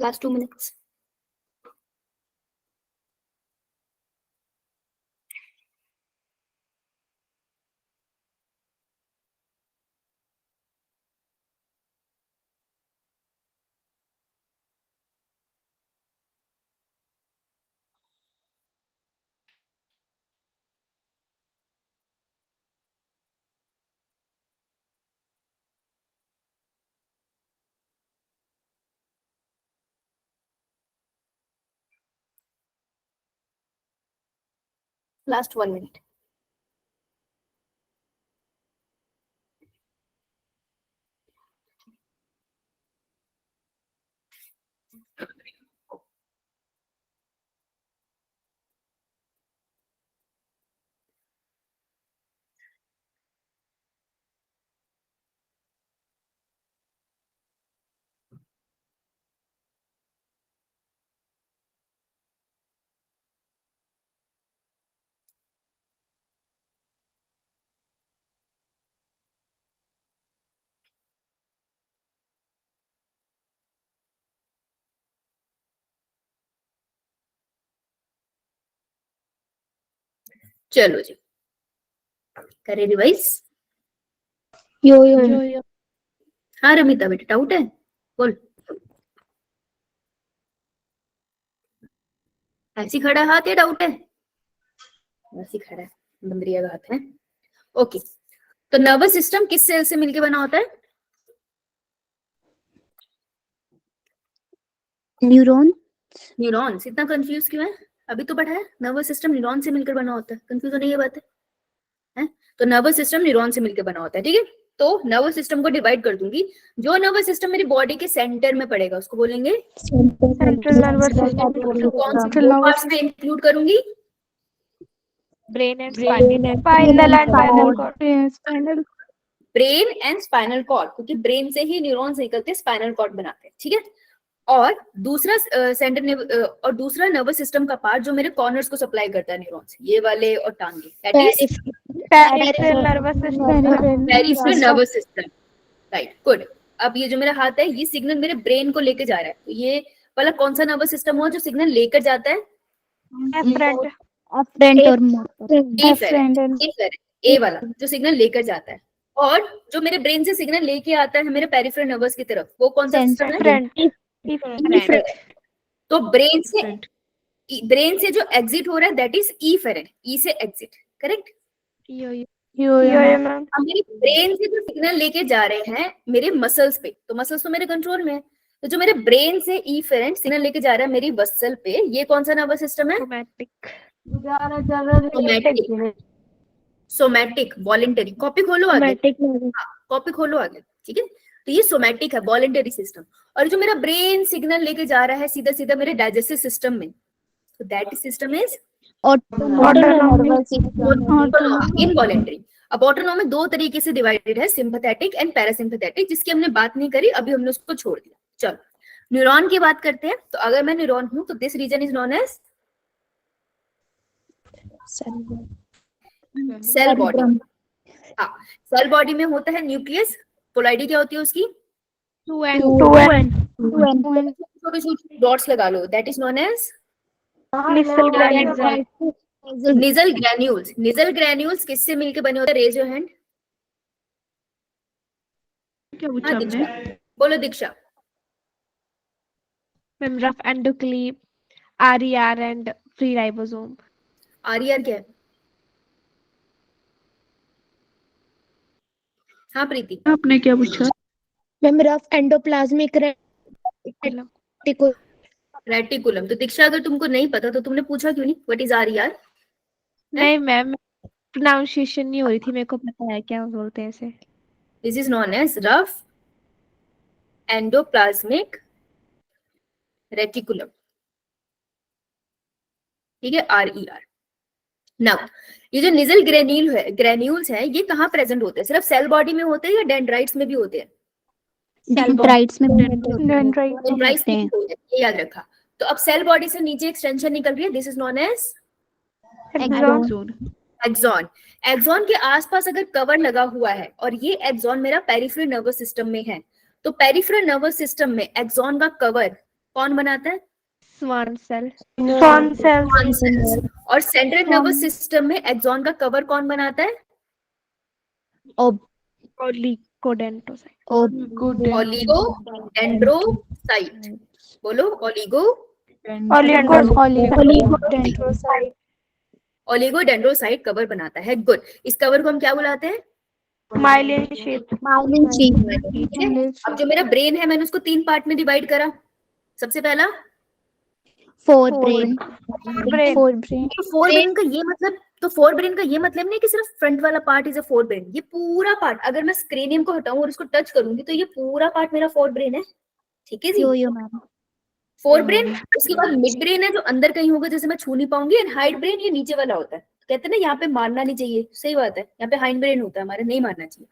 Last 2 minutes. Last 1 minute. चलो जी, करे रिवाइज। यो हाँ रमिता बेटा, डाउट है बोल। ऐसी खड़ा हाथ या डाउट है? ऐसी खड़ा है, बंदरिया का हाथ है। ओके, तो नर्वस सिस्टम किस सेल से मिलके बना होता है? न्यूरॉन। न्यूरॉन्स। इतना कंफ्यूज क्यों है? अभी तो पढ़ा है, नर्वस सिस्टम न्यूरॉन से मिलकर बना होता है, कंफ्यूज होने की बात है? तो नर्वस सिस्टम न्यूरॉन से मिलकर बना होता है। ठीक है, तो नर्वस सिस्टम को डिवाइड कर दूंगी। जो नर्वस सिस्टम मेरी बॉडी के सेंटर में पड़ेगा उसको बोलेंगे सेंट्रल नर्वस तो कौन से दो पार्ट्स में इंक्लूड करूंगी? Brain and spinal and spinal cord. Brain and spinal cord, क्योंकि ब्रेन से ही न्यूरॉन्स निकलते हैं, स्पाइनल कॉर्ड बनाते हैं। ठीक है, और दूसरा और दूसरा नर्वस सिस्टम का पार्ट जो मेरे कॉर्नर्स को सप्लाई करता है न्यूरॉन्स, ये वाले और टांगे, that is peripheral nervous system. Right, good. अब ये जो मेरा हाथ है, ये सिग्नल मेरे ब्रेन को लेके जा रहा है, तो ये वाला कौन सा नर्वस सिस्टम हुआ जो सिग्नल लेकर जाता है? अफरेंट और मोटर। ए वाला जो सिग्नल लेकर जाता है। और जो मेरे ब्रेन से सिग्नल लेके आता है मेरे पेरिफेरल नर्वस की तरफ, वो कौन सा सिस्टम है? तो ब्रेन से ब्रेन से जो एग्जिट हो रहा है दैट इज इफेरेंट, ई से एग्जिट, करेक्ट। मैम। अब मेरी ब्रेन से जो सिग्नल लेके जा रहे हैं मेरे मसल्स पे, तो मसल्स तो मेरे कंट्रोल में है, तो जो मेरे ब्रेन से इफेरेंट सिग्नल लेके जा रहा है मेरी मसल पे, ये कौन सा नर्वस सिस्टम है? Somatic, voluntary. कॉपी खोलो आगे, कॉपी खोलो आगे, ठीक है। तो ये सोमैटिक है, वॉलेंटरी सिस्टम। और जो मेरा ब्रेन सिग्नल लेके जा रहा है सीधा सीधा मेरे डाइजेस्टिव सिस्टम में, तो दैट सिस्टम इज इनवॉलेंटरी। अब ऑटोनॉमिक दो तरीके से डिवाइडेड है, सिंपैथेटिक एंड पैरासिम्पैथेटिक, जिसकी हमने बात नहीं करी अभी, हमने उसको छोड़ दिया। चलो न्यूरॉन की बात करते हैं। तो अगर मैं न्यूरॉन हूं तो this region is known as cell body. हाँ, सेल बॉडी में होता है न्यूक्लियस, पोलैरिटी क्या होती है उसकी? 2n। छोटे छोटे डॉट्स लगा लो, that is known as Nissl granules. Nissl granules किससे मिलके बने होते हैं? Raise your hand. क्या पूछा हमने? दीक्षा बोलो, दीक्षा। मैम रफ एंडोक्लीव, RER and free ribosome. RER क्या है? हाँ प्रीति। आपने क्या पूछा? Ma'am rough endoplasmic reticulum. तो दीक्षा अगर तुमको नहीं पता तो तुमने पूछा क्यों नहीं? What is RER? नहीं मैम, प्रोनाउंसिएशन नहीं हो रही थी, मेरे को पता है क्या बोलते हैं इसे। This is known as rough endoplasmic reticulum, ठीक है, आरईआर। नाउ ये जो निजल ग्रेन्यूल्स है ये कहाँ प्रेजेंट होते हैं? सिर्फ सेल बॉडी में होते हैं या डेंड्राइट्स में भी होते हैं? डेंड्राइट्स में डेंड्राइट्स में भी होते हैं, ये याद रखा। तो अब सेल बॉडी से नीचे एक्सटेंशन निकल रही है, this is known as axon. Axon के आसपास अगर कवर लगा हुआ है और ये एक्सॉन मेरा पेरिफेरल नर्वस सिस्टम में है, तो पेरिफेरल नर्वस सिस्टम में एक्सॉन का कवर कौन बनाता है? Schwann cell. और सेंट्रल नर्वस सिस्टम में एक्सॉन का कवर कौन बनाता है? ओलिगोडेंड्रोसाइट। ओलिगोडेंड्रोसाइट। बोलो, ओलिगोडेंड्रोसाइट कवर बनाता है। गुड। इस कवर को हम क्या बुलाते हैं? Myelin sheath. अब जो मेरा ब्रेन है मैंने उसको 3 पार्ट में डिवाइड करा। सबसे पहला फोर ब्रेन। तो फोर ब्रेन का ये मतलब, तो फोर ब्रेन का ये मतलब नहीं कि सिर्फ फ्रंट वाला part is a fore brain. ये पूरा पार्ट, अगर मैं स्क्रेनियम को हटाऊं और इसको टच करूंगी तो ये पूरा पार्ट मेरा फोर ब्रेन है, ठीक है जी। Fore brain. उसके बाद मिड ब्रेन है जो अंदर कहीं होगा, जैसे मैं छू नहीं पाऊंगी। एंड हाइड ब्रेन ये नीचे वाला होता है। कहते हैं ना यहाँ पे मारना नहीं चाहिए, सही बात है, यहाँ पे हाइड ब्रेन होता है हमारे, नहीं मारना चाहिए।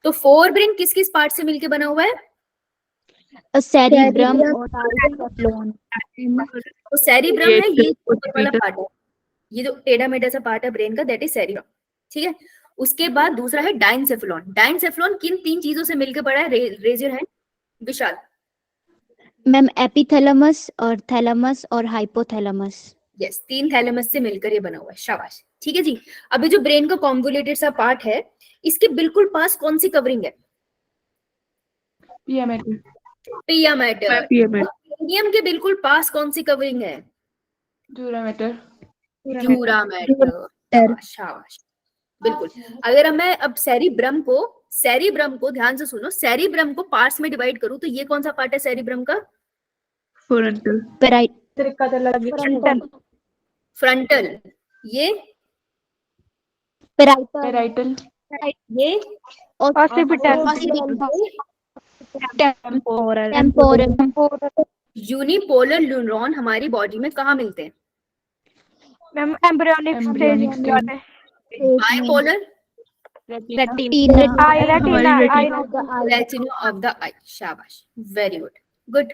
तो फोर ब्रेन किस किस पार्ट से मिलके बना हुआ है? सेरिब्रम तो सेरिब्रम है ये ऊपर वाला पार्ट है, ये जो टेढ़ा मेढ़ा सा पार्ट है ब्रेन का, दैट इज सेरिब्रम, ठीक है। उसके बाद दूसरा है डाइनसेफेलॉन। डाइनसेफेलॉन किन 3 चीजों से मिलकर बना है? Raise your hand Vishal. Ma'am epithalamus और थैलेमस और हाइपोथैलेमस। यस, 3 थैलेमस से मिलकर ये बना हुआ है, शाबाश, ठीक है जी। अभी जो ब्रेन का कॉन्वोल्यूटेड सा पार्ट है, इसके बिल्कुल पास कौन सी कवरिंग है? पिया मैटर। क्रेनियम के बिल्कुल पास कौन सी कवरिंग है? Dura mater. शाबाश, बिल्कुल। अगर मैं अब सेरिब्रम को ध्यान से सुनो, सेरिब्रम को पार्ट्स में डिवाइड करूं तो ये कौन सा पार्ट है सेरिब्रम का? फ्रंटल। ये पेराइटल। ये टेम्पोरल। यूनिपोलर न्यूरॉन हमारी बॉडी में कहाँ मिलते हैं? Ma'am embryonic stage. Bipolar, retina retina of the eye. शाबाश, वेरी गुड, गुड।